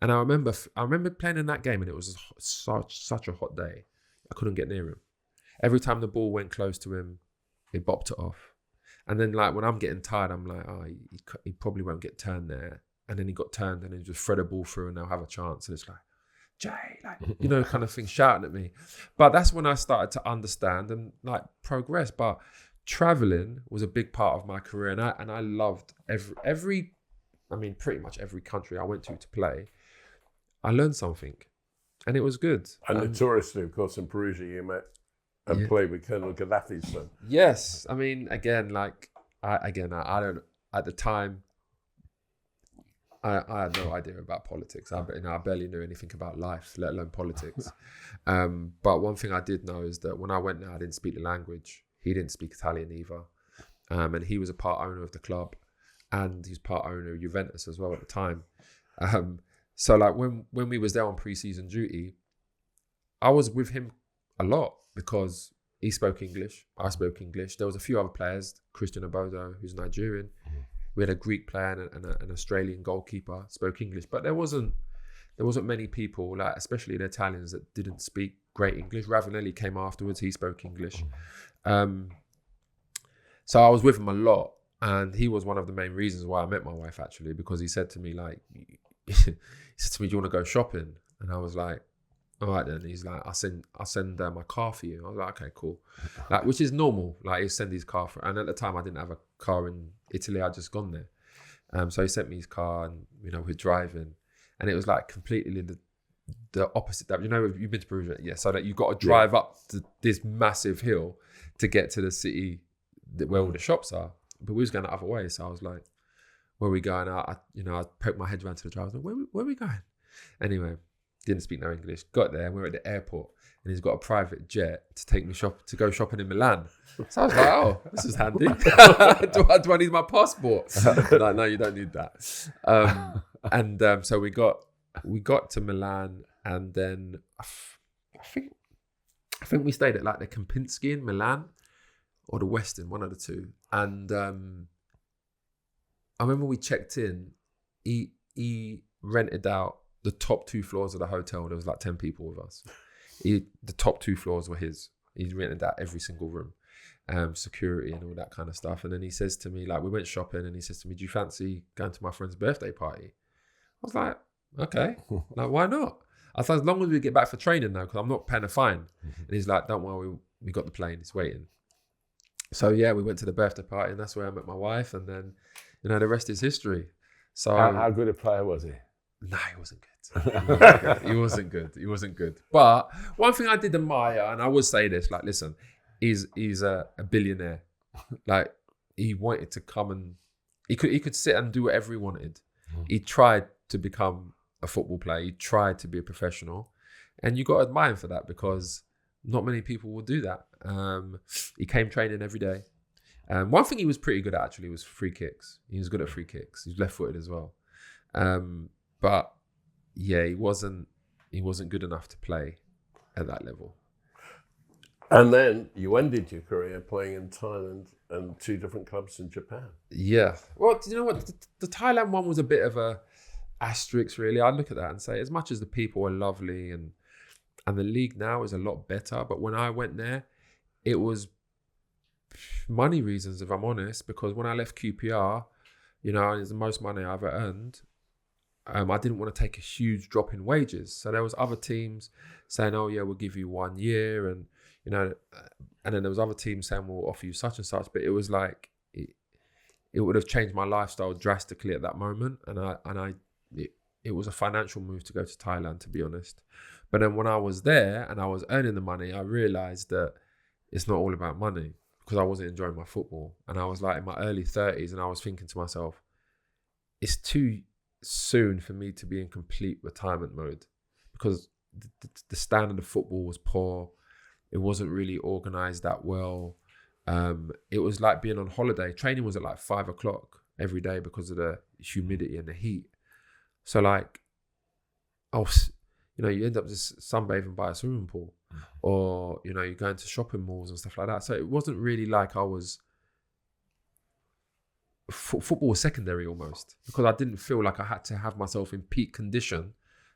And I remember playing in that game, and it was such a hot day. I couldn't get near him. Every time the ball went close to him, he bopped it off. And then, like, when I'm getting tired, I'm like, oh, he probably won't get turned there. And then he got turned, and then just thread a ball through, and they'll have a chance. And it's like, Jay, like, you know, kind of thing, shouting at me. But that's when I started to understand and, like, progress. But traveling was a big part of my career, and I loved pretty much every country I went to play. I learned something, and it was good. And notoriously, of course, in Perugia, you met and played with Colonel Gaddafi's son. Yes, I mean, again, like, I don't, at the time, I had no idea about politics. I barely knew anything about life, let alone politics. But one thing I did know is that when I went there, I didn't speak the language. He didn't speak Italian either. And he was a part owner of the club, and he's part owner of Juventus as well at the time. So, like, when we was there on pre-season duty, I was with him a lot because he spoke English, I spoke English. There was a few other players, Christian Obodo, who's Nigerian. We had a Greek player and an Australian goalkeeper, spoke English, but there wasn't many people, like, especially the Italians, that didn't speak great English. Ravanelli came afterwards; he spoke English. So I was with him a lot, and he was one of the main reasons why I met my wife, actually, because he said to me, like, he said to me, "Do you want to go shopping?" And I was like, "All right then." He's like, "I'll send my car for you." I was like, "Okay, cool," like, which is normal. Like, he send his car for, and at the time I didn't have a car in Italy. I'd just gone there, so he sent me his car, and, you know, we're driving, and it was like completely the opposite. That, you know, you've been to Perugia, yeah. So that you got to drive up this massive hill to get to the city where all the shops are. But we was going the other way. So I was like, where are we going? I poked my head around to the driver. I was like, where are we going? Anyway, didn't speak no English. Got there and we were at the airport and he's got a private jet to take me to go shopping in Milan. So I was like, oh, this is handy. do I need my passport? Like, no, you don't need that. So we got to Milan and then I think we stayed at like the Kempinski in Milan or the Westin, one of the two. And I remember we checked in, he rented out the top 2 floors of the hotel. There was like 10 people with us. The top 2 floors were his. He rented out every single room, security and all that kind of stuff. And then he says to me, like, we went shopping and he says to me, do you fancy going to my friend's birthday party? I was like, okay, like, why not? I thought, as long as we get back for training now, because I'm not paying a fine. And he's like, don't worry, we got the plane, it's waiting. So yeah, we went to the birthday party and that's where I met my wife. And then, the rest is history. So how good a player was he? No, he wasn't good. He wasn't good. But one thing I did admire, and I would say this, like, listen, he's a billionaire. Like, he wanted to come and he could sit and do whatever he wanted. He tried to become a football player. He tried to be a professional, and you got to admire him for that because not many people will do that. He came training every day. One thing he was pretty good at actually was free kicks. He was good at free kicks. He was left-footed as well. But yeah, he wasn't good enough to play at that level. And then you ended your career playing in Thailand and 2 different clubs in Japan. Yeah. Well, you know what? The Thailand one was a bit of a asterisk, really. I look at that and say, as much as the people are lovely and the league now is a lot better, but when I went there, it was money reasons, if I'm honest, because when I left QPR, it's the most money I ever earned. I didn't want to take a huge drop in wages. So there was other teams saying, oh yeah, we'll give you 1 year. And, and then there was other teams saying, we'll offer you such and such. But it was like, it would have changed my lifestyle drastically at that moment. It was a financial move to go to Thailand, to be honest. But then when I was there and I was earning the money, I realized that it's not all about money because I wasn't enjoying my football. And I was like in my early 30s and I was thinking to myself, it's too soon for me to be in complete retirement mode because the standard of football was poor. It wasn't really organized that well. It was like being on holiday. Training was at like 5 o'clock every day because of the humidity and the heat. So like, you end up just sunbathing by a swimming pool or, you're going to shopping malls and stuff like that. So it wasn't really like I was, football was secondary almost because I didn't feel like I had to have myself in peak condition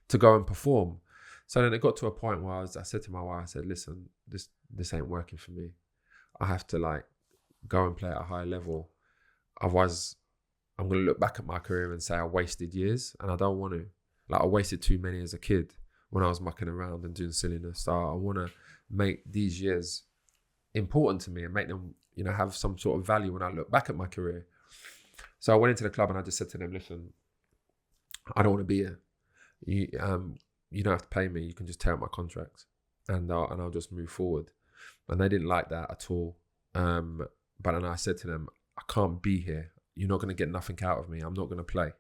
to go and perform. So then it got to a point where I said to my wife, I said, listen, this ain't working for me. I have to like go and play at a high level. Otherwise, I'm going to look back at my career and say I wasted years and I don't want to. Like I wasted too many as a kid when I was mucking around and doing silliness. So I want to make these years important to me and make them, have some sort of value when I look back at my career. So I went into the club and I just said to them, listen, I don't want to be here. You don't have to pay me. You can just tear up my contract and I'll just move forward. And they didn't like that at all. But then I said to them, I can't be here. You're not going to get nothing out of me. I'm not going to play.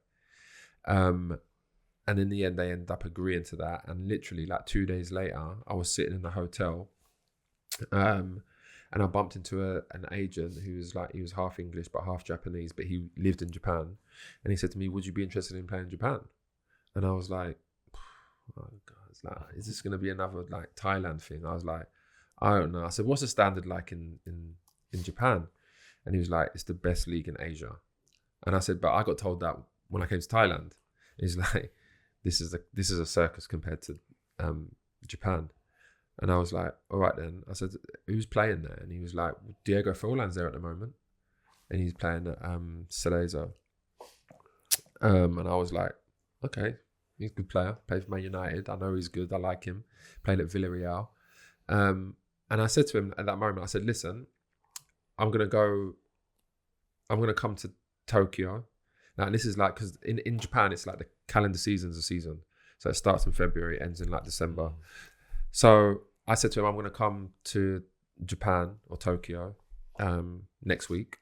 And in the end, they ended up agreeing to that. And literally like 2 days later, I was sitting in the hotel and I bumped into an agent who was like, he was half English, but half Japanese, but he lived in Japan. And he said to me, would you be interested in playing in Japan? And I was like, oh God, is this going to be another like Thailand thing? I was like, I don't know. I said, what's the standard like in Japan? And he was like, it's the best league in Asia. And I said, but I got told that when I came to Thailand. He's like, this is a circus compared to Japan. And I was like, all right then. I said, who's playing there? And he was like, Diego Forlan's there at the moment. And he's playing at Cerezo. And I was like, okay, he's a good player. Played for Man United. I know he's good. I like him. Played at Villarreal. And I said to him at that moment, I said, listen, I'm going to come to Tokyo. Now, this is like, because in Japan, it's like the calendar season's a season. So it starts in February, ends in like December. So I said to him, I'm going to come to Japan or Tokyo next week,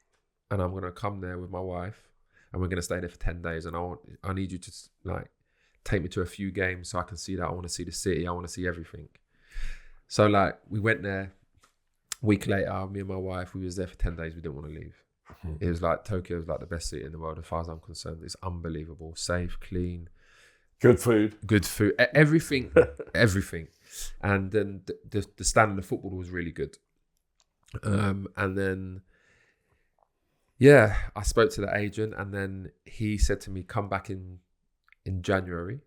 and I'm gonna come there with my wife, and we're gonna stay there for 10 days. And I need you to like take me to a few games so I can see that. I want to see the city. I want to see everything. So like we went there. A week later, me and my wife, we was there for 10 days. We didn't want to leave. It was like Tokyo was like the best city in the world as far as I'm concerned. It's unbelievable, safe, clean, good food, everything, everything. And then the standard of football was really good. And then, yeah, I spoke to the agent, and then he said to me, come back in January.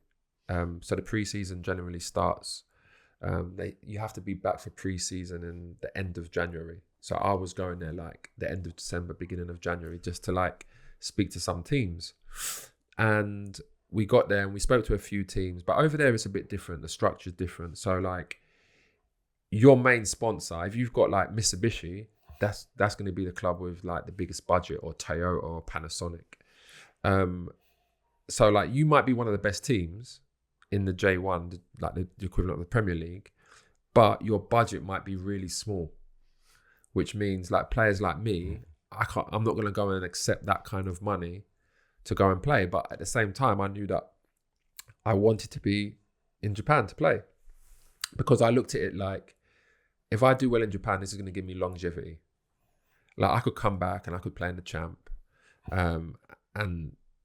So the pre-season generally starts. You have to be back for pre-season in the end of January. So I was going there like the end of December, beginning of January, just to like speak to some teams. And we got there and we spoke to a few teams, but over there it's a bit different. The structure's different. So like your main sponsor, if you've got like Mitsubishi, that's going to be the club with like the biggest budget, or Toyota or Panasonic. So like you might be one of the best teams in the J1, like the equivalent of the Premier League, but your budget might be really small, which means like players like me, I'm not going to go and accept that kind of money to go and play. But at the same time, I knew that I wanted to be in Japan to play, because I looked at it like, if I do well in Japan, this is going to give me longevity. Like I could come back and I could play in the champ, and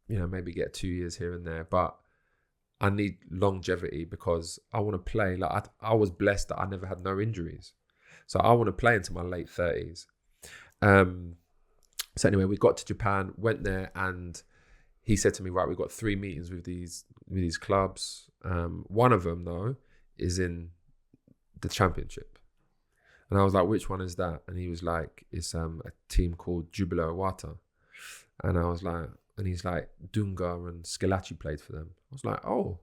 maybe get 2 years here and there, but I need longevity because I want to play. Like I was blessed that I never had no injuries, so I want to play into my late 30s. So anyway, we got to Japan, went there, and he said to me, right, we've got 3 meetings with these clubs. One of them though is in the championship, and I was like, which one is that? And he was like, it's a team called Jubilo Iwata, and I was like. And he's like, Dunga and Schillaci played for them. I was like, oh,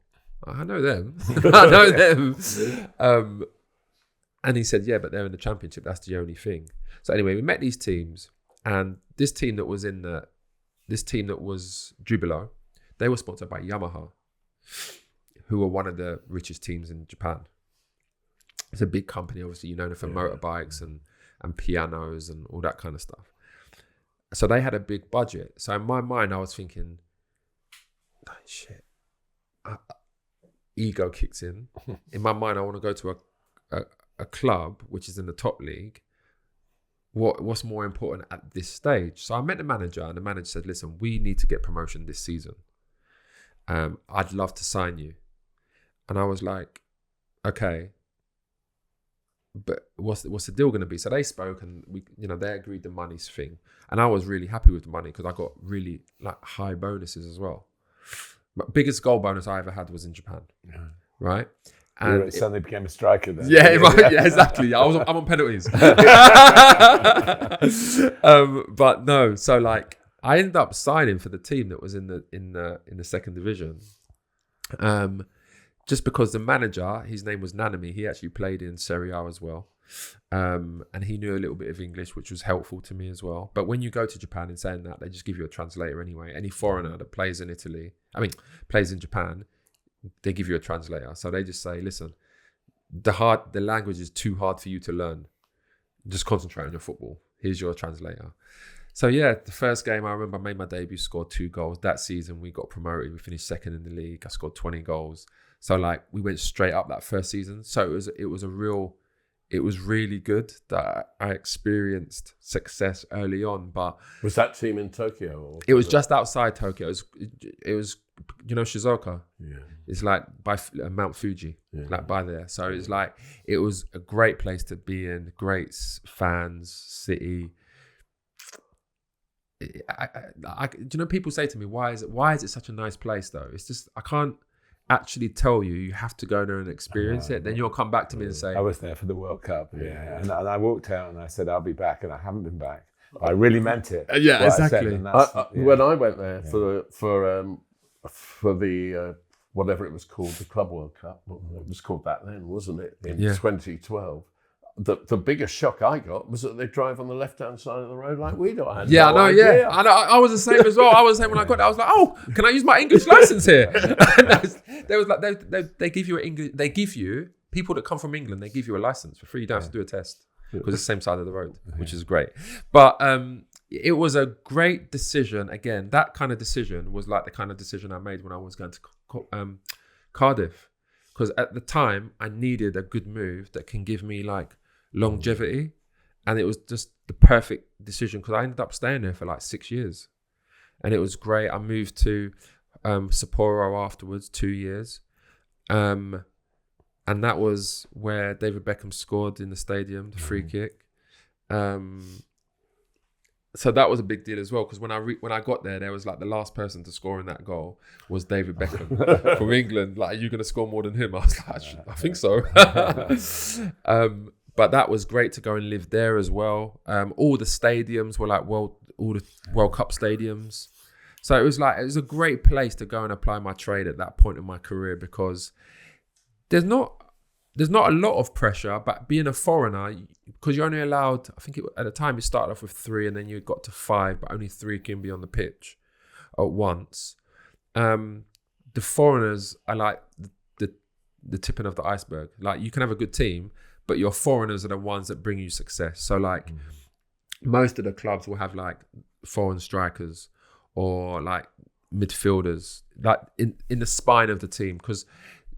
I know them. I know them. And he said, yeah, but they're in the championship. That's the only thing. So anyway, we met these teams, and this team that was Jubilo, they were sponsored by Yamaha, who were one of the richest teams in Japan. It's a big company, obviously, you know them for motorbikes and pianos and all that kind of stuff. So they had a big budget. So in my mind, I was thinking, oh, shit. Ego kicks in. In my mind, I want to go to a club which is in the top league. What's more important at this stage? So I met the manager, and the manager said, listen, we need to get promotion this season. I'd love to sign you. And I was like, okay. But what's the deal going to be? So they spoke, and they agreed the money's thing, and I was really happy with the money because I got really like high bonuses as well. But biggest goal bonus I ever had was in Japan, right? And it suddenly became a striker then. Yeah, exactly. I'm on penalties. But no, so like I ended up signing for the team that was in the second division. Just because the manager, his name was Nanami, he actually played in Serie A as well. And he knew a little bit of English, which was helpful to me as well. But when you go to Japan, in saying that, they just give you a translator anyway. Any foreigner that plays in plays in Japan, they give you a translator. So they just say, listen, the language is too hard for you to learn. Just concentrate on your football. Here's your translator. So yeah, the first game I remember I made my debut, scored 2 goals. That season we got promoted. We finished second in the league. I scored 20 goals. So like we went straight up that first season. So it was really good that I experienced success early on. But was that team in Tokyo? Or it was just outside Tokyo. It was Shizuoka. Yeah, it's like by Mount Fuji, like by there. So it's like it was a great place to be in. Great fans, city. People say to me, why is it such a nice place though? It's just I can't actually tell you. You have to go there and experience it. Then you'll come back to me and say, I was there for the World Cup. Yeah. And I walked out and I said, I'll be back, and I haven't been back. But I really meant it. Yeah, exactly. When I went there for the whatever it was called, the Club World Cup, it was called that then, wasn't it? In 2012. The biggest shock I got was that they drive on the left-hand side of the road like we do. I know. I was the same as well. I was the same when I got there. I was like, oh, can I use my English license here? They was like, they give you people that come from England, they give you a license for free. You don't have to do a test. because it's the same side of the road, which is great. But it was a great decision. Again, that kind of decision was like the kind of decision I made when I was going to Cardiff, because at the time I needed a good move that can give me like longevity, and it was just the perfect decision because I ended up staying there for like 6 years, and it was great. I moved to Sapporo afterwards, 2 years, and that was where David Beckham scored in the stadium, the free kick. So that was a big deal as well, because when I got there was like the last person to score in that goal was David Beckham from England. Like, are you going to score more than him? I was like, I think so. But that was great to go and live there as well. All the stadiums were like all the World Cup stadiums. So it was a great place to go and apply my trade at that point in my career, because there's not a lot of pressure, but being a foreigner, because you're only allowed, I think at the time you started off with 3 and then you got to 5, but only 3 can be on the pitch at once. The foreigners are like the tipping of the iceberg. Like, you can have a good team, but your foreigners are the ones that bring you success. So like most of the clubs will have like foreign strikers or like midfielders, like in the spine of the team, because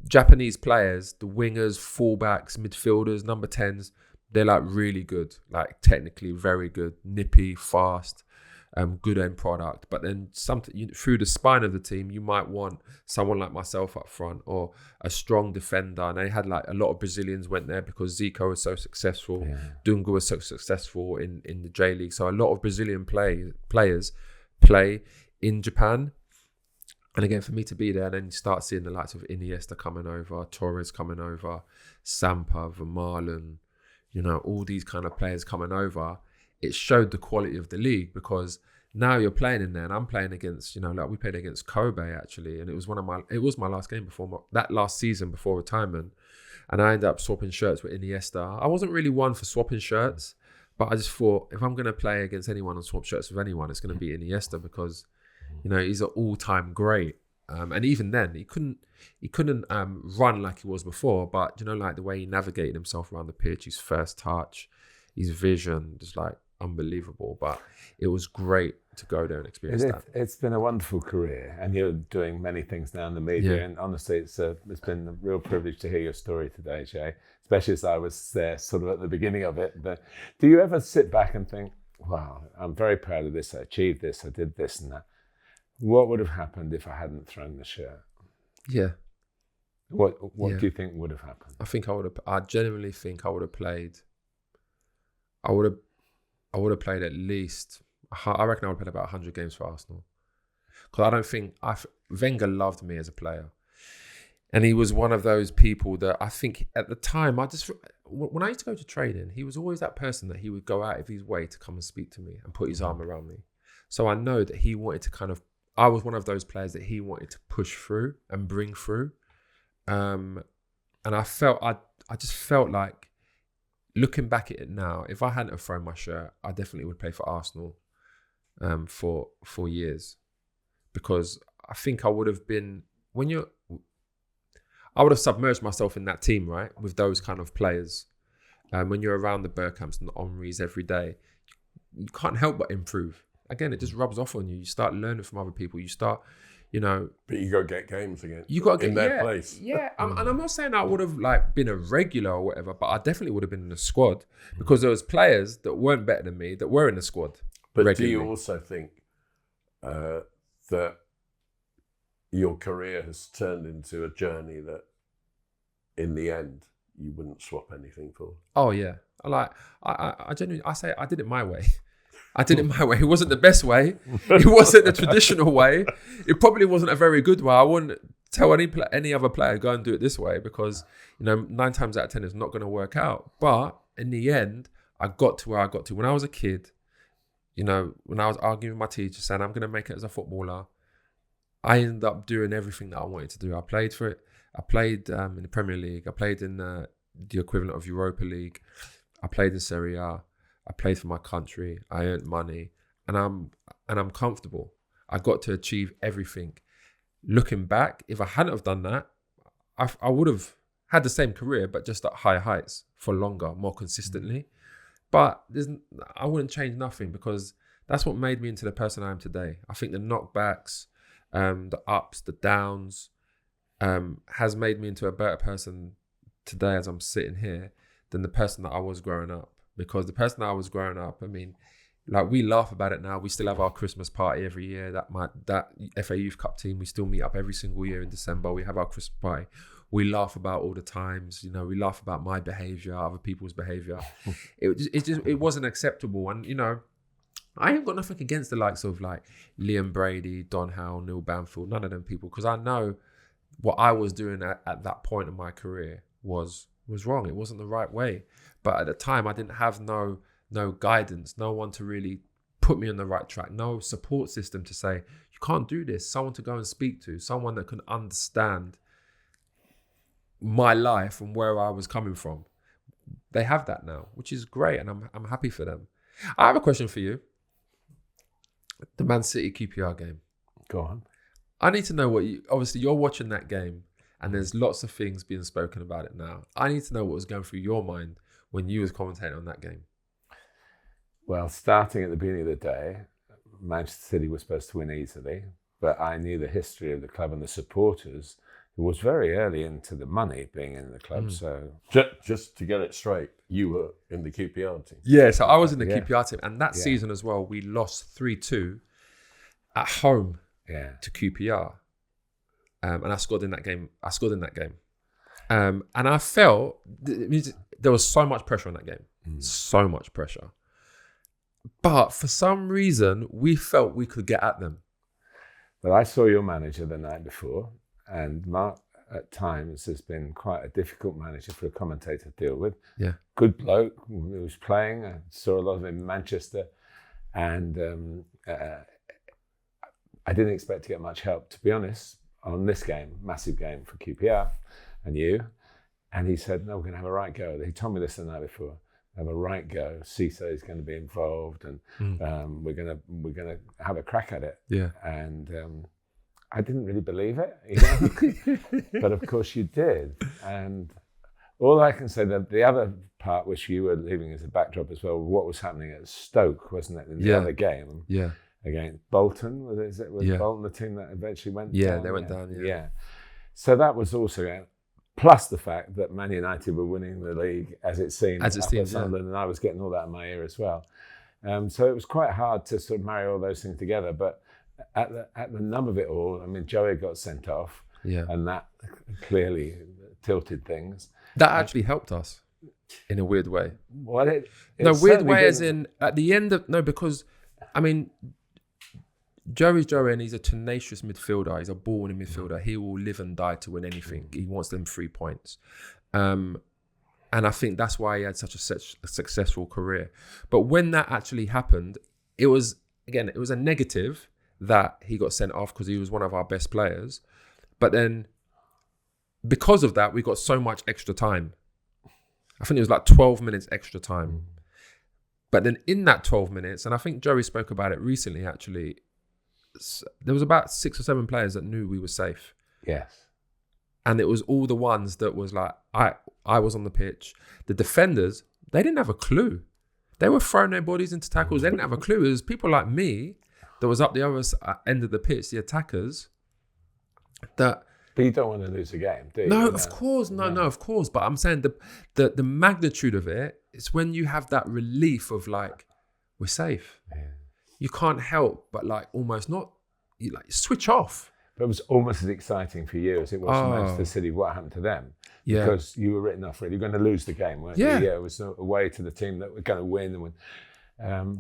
Japanese players, the wingers, fullbacks, midfielders, number 10s, they're like really good, like technically very good, nippy, fast, good end product. But then through the spine of the team, you might want someone like myself up front, or a strong defender. And they had like a lot of Brazilians went there because Zico was so successful, Dunga was so successful in the J League. So a lot of Brazilian players play in Japan. And again, for me to be there, and then you start seeing the likes of Iniesta coming over, Torres coming over, Sampa, Vermaelen, all these kind of players coming over, it showed the quality of the league, because now you're playing in there, and I'm playing against, like we played against Kobe actually, and it was my last game that last season before retirement, and I ended up swapping shirts with Iniesta. I wasn't really one for swapping shirts, but I just thought, if I'm going to play against anyone and swap shirts with anyone, it's going to be Iniesta, because he's an all-time great. And even then, he couldn't run like he was before, but like the way he navigated himself around the pitch, his first touch, his vision, just like unbelievable. But it was great to go there and experience that. It's been a wonderful career, and you're doing many things now in the media. And honestly, it's been a real privilege to hear your story today, Jay, especially as I was there sort of at the beginning of it. But do you ever sit back and think, wow, I'm very proud of this, I achieved this, I did this and that. What would have happened if I hadn't thrown the shirt? Yeah. What do you think would have happened? I genuinely think I would have played. I would have played at least. I reckon I would have played about 100 games for Arsenal. Because I don't think Wenger loved me as a player, and he was one of those people that I think at the time when I used to go to training, he was always that person that he would go out of his way to come and speak to me and put his arm around me. So I know that he wanted to I was one of those players that he wanted to push through and bring through. And I just felt like, looking back at it now, if I hadn't have thrown my shirt, I definitely would play for Arsenal for years. Because I think I would have been, I would have submerged myself in that team, right? With those kind of players. When you're around the Bergkamps and the Henrys every day, you can't help but improve. Again, it just rubs off on you. You start learning from other people. You start, But you got to get games again. You got to get in their place. Yeah, and I'm not saying I would have been a regular or whatever, but I definitely would have been in the squad, because there was players that weren't better than me that were in the squad. But regularly. Do you also think that your career has turned into a journey that, in the end, you wouldn't swap anything for? Oh yeah, I genuinely, I say I did it my way. I did it my way. It wasn't the best way. It wasn't the traditional way. It probably wasn't a very good way. I wouldn't tell any other player, go and do it this way, because 9 times out of 10 it's not going to work out. But in the end, I got to where I got to. When I was a kid, when I was arguing with my teacher saying I'm going to make it as a footballer, I ended up doing everything that I wanted to do. I played for it. I played in the Premier League. I played in the equivalent of Europa League. I played in Serie A. I played for my country. I earned money, and I'm comfortable. I got to achieve everything. Looking back, if I hadn't have done that, I would have had the same career, but just at higher heights for longer, more consistently. But I wouldn't change nothing, because that's what made me into the person I am today. I think the knockbacks, the ups, the downs, has made me into a better person today as I'm sitting here than the person that I was growing up. Because the person that I was growing up, I mean, like, we laugh about it now. We still have our Christmas party every year. That FA Youth Cup team, we still meet up every single year in December. We have our Christmas party. We laugh about all the times, you know, we laugh about my behaviour, other people's behaviour. It wasn't acceptable. And, you know, I ain't got nothing against the likes of like Liam Brady, Don Howe, Neil Banfield, none of them people, because I know what I was doing at that point in my career was wrong. It wasn't the right way. But at the time, I didn't have no guidance, no one to really put me on the right track, no support system to say, you can't do this, someone to go and speak to, someone that can understand my life and where I was coming from. They have that now, which is great, and I'm happy for them. I have a question for you. The Man City QPR game. Go on. I need to know obviously you're watching that game and there's lots of things being spoken about it now. I need to know what was going through your mind when you was commentating on that game. Well, starting at the beginning of the day, Manchester City was supposed to win easily, but I knew the history of the club and the supporters. It was very early into the money being in the club, so... Just to get it straight, you were in the QPR team. Yeah, so I was in the QPR team, and that season as well, we lost 3-2 at home to QPR. And I scored in that game. And I felt there was so much pressure on that game. So much pressure. But for some reason, we felt we could get at them. Well, I saw your manager the night before, and Mark at times has been quite a difficult manager for a commentator to deal with. Yeah. Good bloke who was playing. I saw a lot of him in Manchester, and I didn't expect to get much help, to be honest, on this game, massive game for QPR and you. And he said, no, we're going to have a right go. He told me this the night before. Have a right go. Cisse is going to be involved, and we're going to have a crack at it. Yeah. And I didn't really believe it, you know? But of course you did. And all I can say, that the other part which you were leaving as a backdrop as well, what was happening at Stoke, wasn't it, in the other game? Yeah. Against Bolton, was Bolton the team that eventually went down? Yeah, they went down, yeah. So that was also, plus the fact that Man United were winning the league as it seemed at Sunderland, and I was getting all that in my ear as well. So it was quite hard to sort of marry all those things together. But at the nub of it all, I mean, Joey got sent off, and that clearly tilted things. That actually helped us in a weird way. Well, weird way as in at the end of because I mean, Joey's Joey, and he's a tenacious midfielder. He's a ball-winning midfielder. He will live and die to win anything. He wants them 3 points. And I think that's why he had such a successful career. But when that actually happened, it was a negative that he got sent off because he was one of our best players. But then because of that, we got so much extra time. I think it was like 12 minutes extra time. But then in that 12 minutes, and I think Joey spoke about it recently actually, there was about 6 or 7 players that knew we were safe. Yes. And it was all the ones that was like, I was on the pitch. The defenders, they didn't have a clue. They were throwing their bodies into tackles. They didn't have a clue. It was people like me that was up the other end of the pitch, the attackers, that... But you don't want to lose a game, do you? No, of course. No, of course. But I'm saying the magnitude of it is when you have that relief of like, we're safe. Yeah. You can't help but like almost not, you like switch off. But it was almost as exciting for you as it was for Manchester City. What happened to them? Yeah. Because you were written off really. You're going to lose the game, weren't you? Yeah, it was a way to the team that were going to win.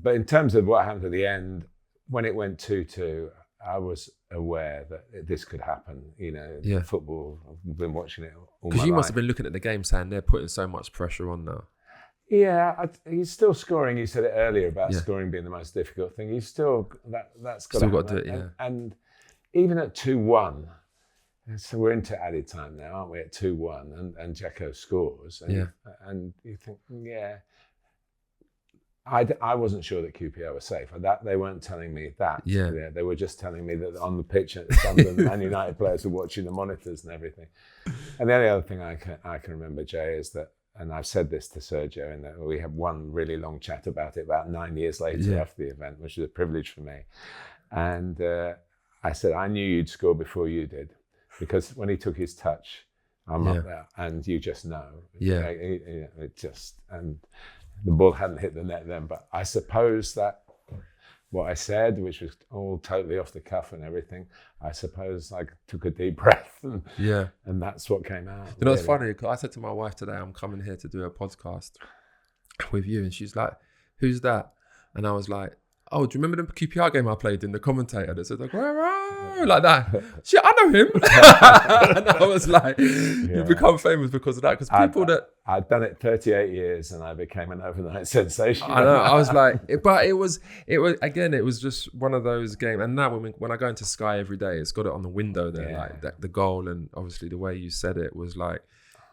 But in terms of what happened at the end, when it went 2-2, I was aware that this could happen. You know, football, I've been watching it all my life. Because you must have been looking at the game saying they're putting so much pressure on now. Yeah, he's still scoring. You said it earlier about scoring being the most difficult thing. He's still, that's got to do it, yeah. And even at 2-1, so we're into added time now, aren't we, at 2-1, and Dzeko scores. And you think, I wasn't sure that QPR was safe. They weren't telling me that. Yeah. They were just telling me that on the pitch at Sunderland, the Man United players were watching the monitors and everything. And the only other thing I can remember, Jay, is that and I've said this to Sergio, and we had one really long chat about it about 9 years later after the event, which was a privilege for me. And I said, I knew you'd score before you did, because when he took his touch, I'm up there, and you just know. Yeah. It just, and the ball hadn't hit the net then, but I suppose that what I said, which was all totally off the cuff and everything, I suppose I took a deep breath and that's what came out. You know, it's funny, 'cause I said to my wife today, I'm coming here to do a podcast with you, and she's like, who's that? And I was like, oh, do you remember the QPR game I played in, the commentator that said like, like that? Shit, I know him. And I was like, you've become famous because of that. Because I'd done it 38 years and I became an overnight sensation. I know. I was like, but it was again, it was just one of those games. And now when I go into Sky every day, it's got it on the window there, like the goal, and obviously the way you said it was like,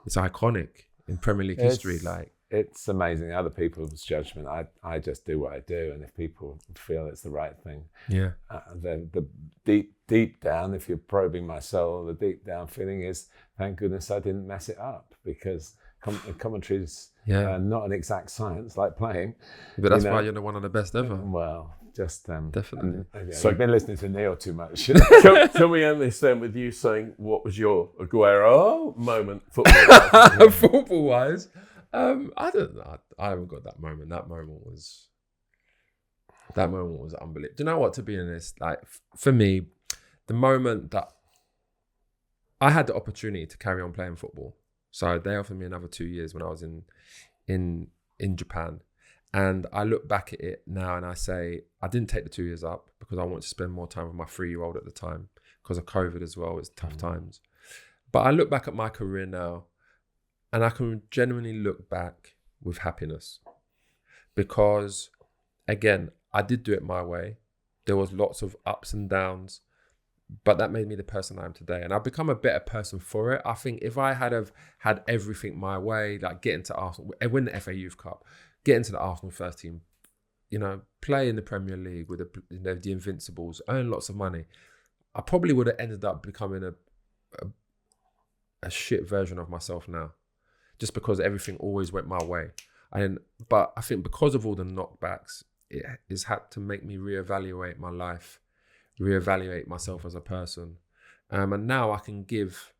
it's iconic in Premier League history. Like, it's amazing other people's judgment. I just do what I do, and if people feel it's the right thing, the deep down, if you're probing my soul, the deep down feeling is, thank goodness I didn't mess it up, because commentary's not an exact science like playing. But that's why you're one of the best ever. Well, just definitely. So I've been listening to Neil too much. Can we end this then with you saying what was your Aguero moment football? Football wise. I don't know. I haven't got that moment. That moment was unbelievable. Do you know what? To be honest, like for me, the moment that I had the opportunity to carry on playing football, so they offered me another 2 years when I was in Japan, and I look back at it now and I say I didn't take the 2 years up because I wanted to spend more time with my 3-year-old at the time because of COVID as well. It's tough times, but I look back at my career now. And I can genuinely look back with happiness, because, again, I did do it my way. There was lots of ups and downs, but that made me the person I am today. And I've become a better person for it. I think if I had everything my way, like getting to Arsenal, win the FA Youth Cup, get into the Arsenal first team, play in the Premier League with the Invincibles, earn lots of money, I probably would have ended up becoming a shit version of myself now. Just because everything always went my way. But I think because of all the knockbacks, it has had to make me reevaluate my life, reevaluate myself as a person. And now I can give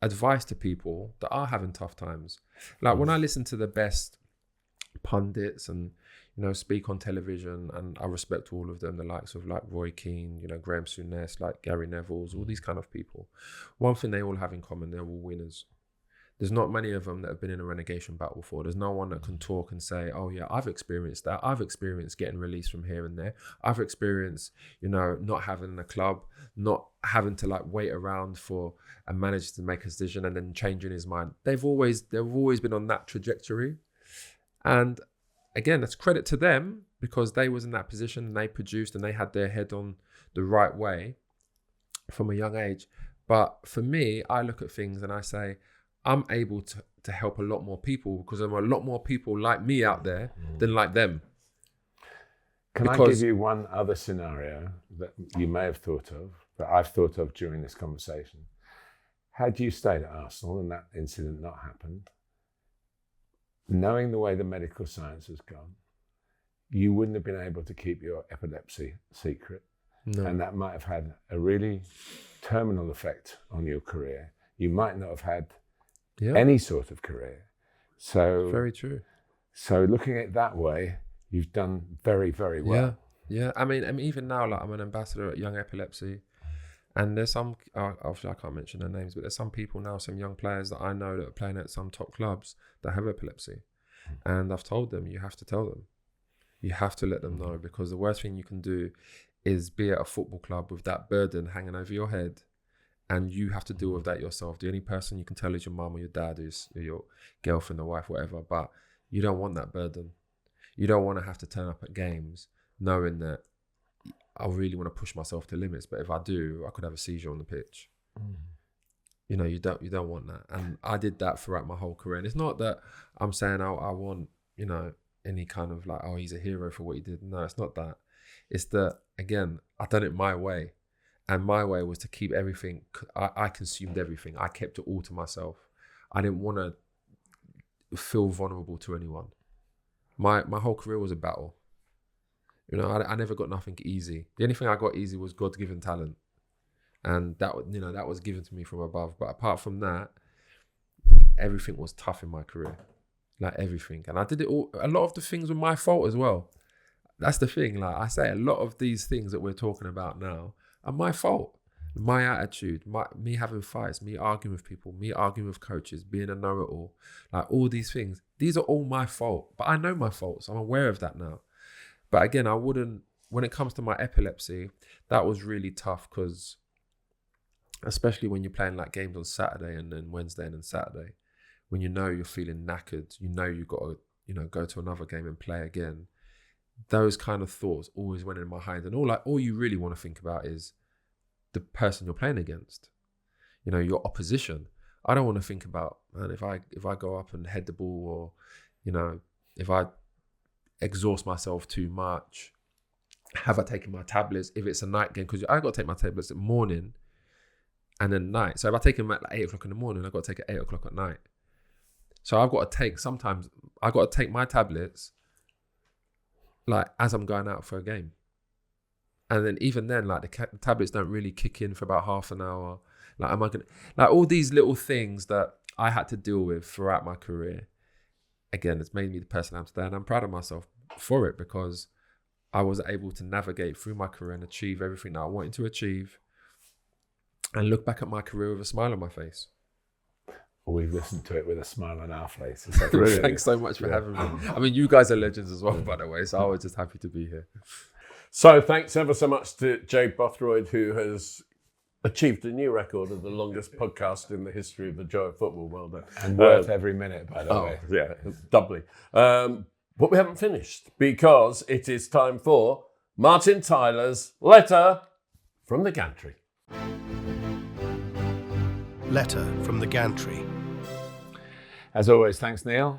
advice to people that are having tough times. Like when I listen to the best pundits and, speak on television, and I respect all of them, the likes of like Roy Keane, Graham Souness, like Gary Neville's, all these kind of people. One thing they all have in common, they're all winners. There's not many of them that have been in a relegation battle before. There's no one that can talk and say, oh yeah, I've experienced that. I've experienced getting released from here and there. I've experienced, not having a club, not having to like wait around for a manager to make a decision and then changing his mind. They've always been on that trajectory. And again, that's credit to them, because they was in that position and they produced and they had their head on the right way from a young age. But for me, I look at things and I say, I'm able to help a lot more people because there are a lot more people like me out there than like them. Can I give you one other scenario that you may have thought of, that I've thought of during this conversation? Had you stayed at Arsenal and that incident not happened, knowing the way the medical science has gone, you wouldn't have been able to keep your epilepsy secret. No. And that might have had a really terminal effect on your career. You might not have had any sort of career. So very true. So looking at it that way, you've done very, very well. Yeah. I mean, even now, like I'm an ambassador at Young Epilepsy, and there's some, obviously I can't mention their names, but there's some people now, some young players that I know that are playing at some top clubs that have epilepsy. And I've told them, you have to tell them. You have to let them know, because the worst thing you can do is be at a football club with that burden hanging over your head, and you have to deal with that yourself. The only person you can tell is your mum or your dad, is your girlfriend or wife, whatever. But you don't want that burden. You don't want to have to turn up at games knowing that I really want to push myself to limits, but if I do, I could have a seizure on the pitch. You don't want that. And I did that throughout my whole career. And it's not that I'm saying I want, any kind of like, oh, he's a hero for what he did. No, it's not that. It's that, again, I've done it my way. And my way was to keep everything. I consumed everything. I kept it all to myself. I didn't want to feel vulnerable to anyone. My whole career was a battle. You know, I never got nothing easy. The only thing I got easy was God-given talent, and that was given to me from above. But apart from that, everything was tough in my career, like everything. And I did it all. A lot of the things were my fault as well. That's the thing. Like I say, a lot of these things that we're talking about now are my fault. My attitude, me having fights, me arguing with people, me arguing with coaches, being a know-it-all, like all these things. These are all my fault. But I know my faults. I'm aware of that now. But again, I wouldn't. When it comes to my epilepsy, that was really tough because, especially when you're playing like games on Saturday and then Wednesday and then Saturday, when you know you're feeling knackered, you know you've got to, go to another game and play again. Those kind of thoughts always went in my mind, and all you really want to think about is the person you're playing against, your opposition. I don't want to think about, man, if I go up and head the ball, or if I exhaust myself too much, have I taken my tablets? If it's a night game, because I got to take my tablets at morning and then night. So if I take them at like 8 o'clock in the morning, I've got to take it at 8 o'clock at night. So I've got to take my tablets like as I'm going out for a game. And then even then, like the tablets don't really kick in for about half an hour. Like, am I gonna, like all these little things that I had to deal with throughout my career. Again, it's made me the person I am today, and I'm proud of myself for it because I was able to navigate through my career and achieve everything that I wanted to achieve, and look back at my career with a smile on my face. We've listened to it with a smile on our face. Thanks so much for having me. I mean, you guys are legends as well, by the way, so I was just happy to be here. So thanks ever so much to Jay Bothroyd, who has achieved a new record of the longest podcast in the history of the Joy of Football. Well done. And worth every minute, by the way. Yeah, doubly. But we haven't finished because it is time for Martin Tyler's Letter from the Gantry. Letter from the Gantry. As always, thanks, Neil.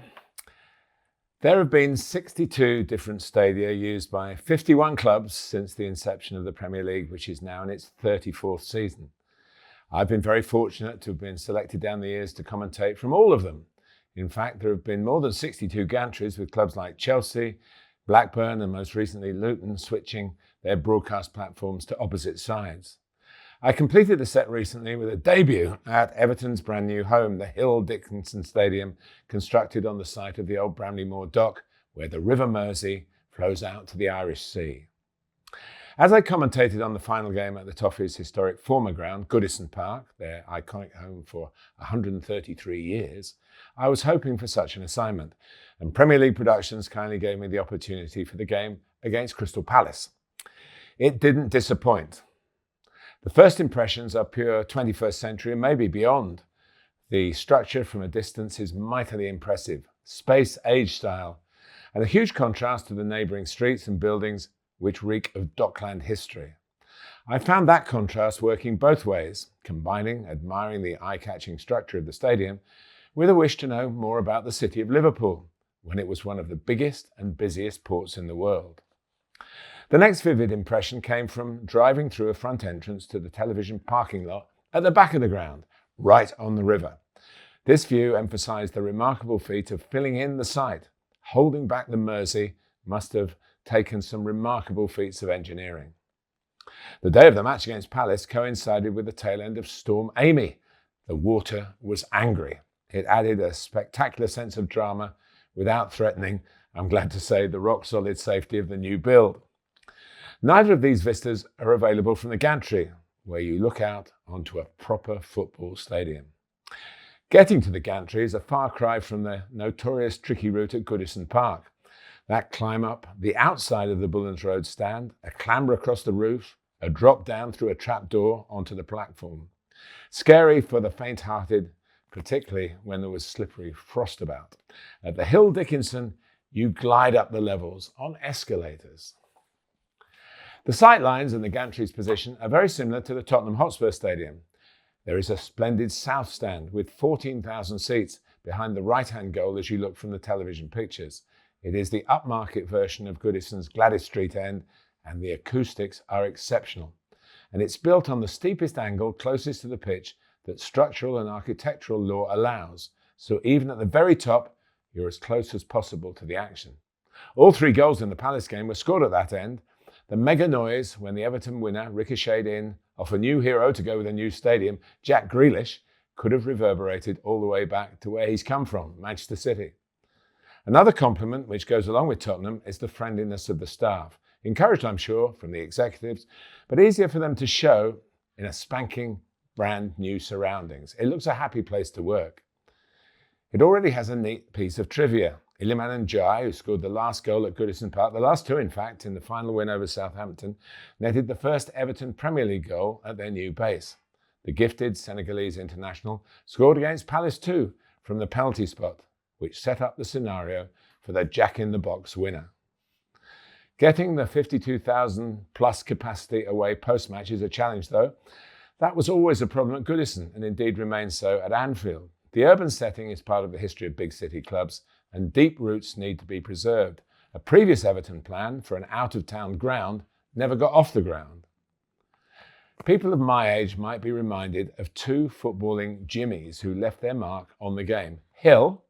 There have been 62 different stadia used by 51 clubs since the inception of the Premier League, which is now in its 34th season. I've been very fortunate to have been selected down the years to commentate from all of them. In fact, there have been more than 62 gantries with clubs like Chelsea, Blackburn, and most recently Luton switching their broadcast platforms to opposite sides. I completed the set recently with a debut at Everton's brand new home, the Hill Dickinson Stadium, constructed on the site of the old Bramley Moor dock, where the River Mersey flows out to the Irish Sea. As I commentated on the final game at the Toffees' historic former ground, Goodison Park, their iconic home for 133 years, I was hoping for such an assignment, and Premier League Productions kindly gave me the opportunity for the game against Crystal Palace. It didn't disappoint. The first impressions are pure 21st century and maybe beyond. The structure from a distance is mightily impressive, space age style, and a huge contrast to the neighbouring streets and buildings which reek of dockland history. I found that contrast working both ways, combining admiring the eye-catching structure of the stadium with a wish to know more about the city of Liverpool, when it was one of the biggest and busiest ports in the world. The next vivid impression came from driving through a front entrance to the television parking lot at the back of the ground, right on the river. This view emphasised the remarkable feat of filling in the site. Holding back the Mersey must have taken some remarkable feats of engineering. The day of the match against Palace coincided with the tail end of Storm Amy. The water was angry. It added a spectacular sense of drama without threatening, I'm glad to say, the rock-solid safety of the new build. Neither of these vistas are available from the gantry, where you look out onto a proper football stadium. Getting to the gantry is a far cry from the notorious tricky route at Goodison Park. That climb up the outside of the Bullens Road stand, a clamber across the roof, a drop down through a trapdoor onto the platform. Scary for the faint-hearted, particularly when there was slippery frost about. At the Hill Dickinson, you glide up the levels on escalators. The sightlines and the gantry's position are very similar to the Tottenham Hotspur Stadium. There is a splendid south stand with 14,000 seats behind the right-hand goal as you look from the television pictures. It is the upmarket version of Goodison's Gladys Street end, and the acoustics are exceptional. And it's built on the steepest angle closest to the pitch that structural and architectural law allows. So even at the very top, you're as close as possible to the action. All 3 goals in the Palace game were scored at that end. The mega noise when the Everton winner ricocheted in off a new hero to go with a new stadium, Jack Grealish, could have reverberated all the way back to where he's come from, Manchester City. Another compliment which goes along with Tottenham is the friendliness of the staff. Encouraged, I'm sure, from the executives, but easier for them to show in a spanking, brand new surroundings. It looks a happy place to work. It already has a neat piece of trivia. Iliman Ndiaye, who scored the last goal at Goodison Park, the last 2 in fact, in the final win over Southampton, netted the first Everton Premier League goal at their new base. The gifted Senegalese international scored against Palace too from the penalty spot, which set up the scenario for the jack-in-the-box winner. Getting the 52,000 plus capacity away post-match is a challenge though. That was always a problem at Goodison and indeed remains so at Anfield. The urban setting is part of the history of big city clubs and deep roots need to be preserved. A previous Everton plan for an out-of-town ground never got off the ground. People of my age might be reminded of 2 footballing Jimmies who left their mark on the game. Hill,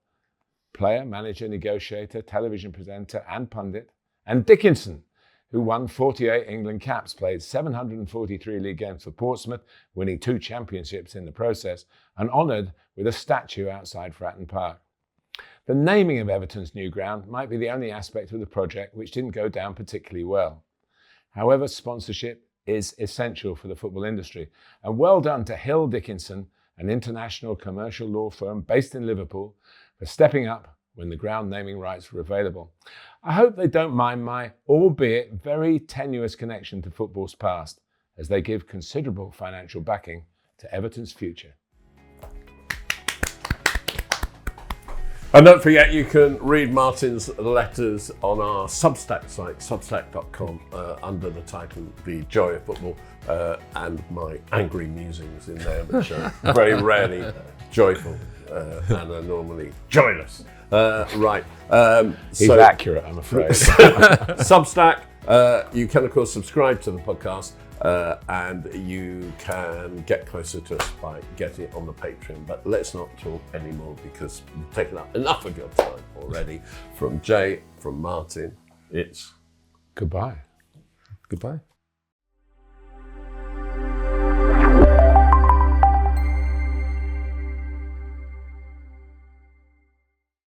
player, manager, negotiator, television presenter and pundit, and Dickinson, who won 48 England caps, played 743 league games for Portsmouth, winning 2 championships in the process, and honoured with a statue outside Fratton Park. The naming of Everton's new ground might be the only aspect of the project which didn't go down particularly well. However, sponsorship is essential for the football industry, and well done to Hill Dickinson, an international commercial law firm based in Liverpool, for stepping up when the ground naming rights were available. I hope they don't mind my, albeit very tenuous connection to football's past, as they give considerable financial backing to Everton's future. And don't forget, you can read Martin's letters on our Substack site, substack.com, under the title The Joy of Football, and my angry musings in there, which are very rarely joyful and are normally joyless. He's accurate, I'm afraid. Substack, you can of course subscribe to the podcast, and you can get closer to us by getting it on the Patreon. But let's not talk anymore because we've taken up enough of your time already. From Jay, from Martin, it's Goodbye. Goodbye.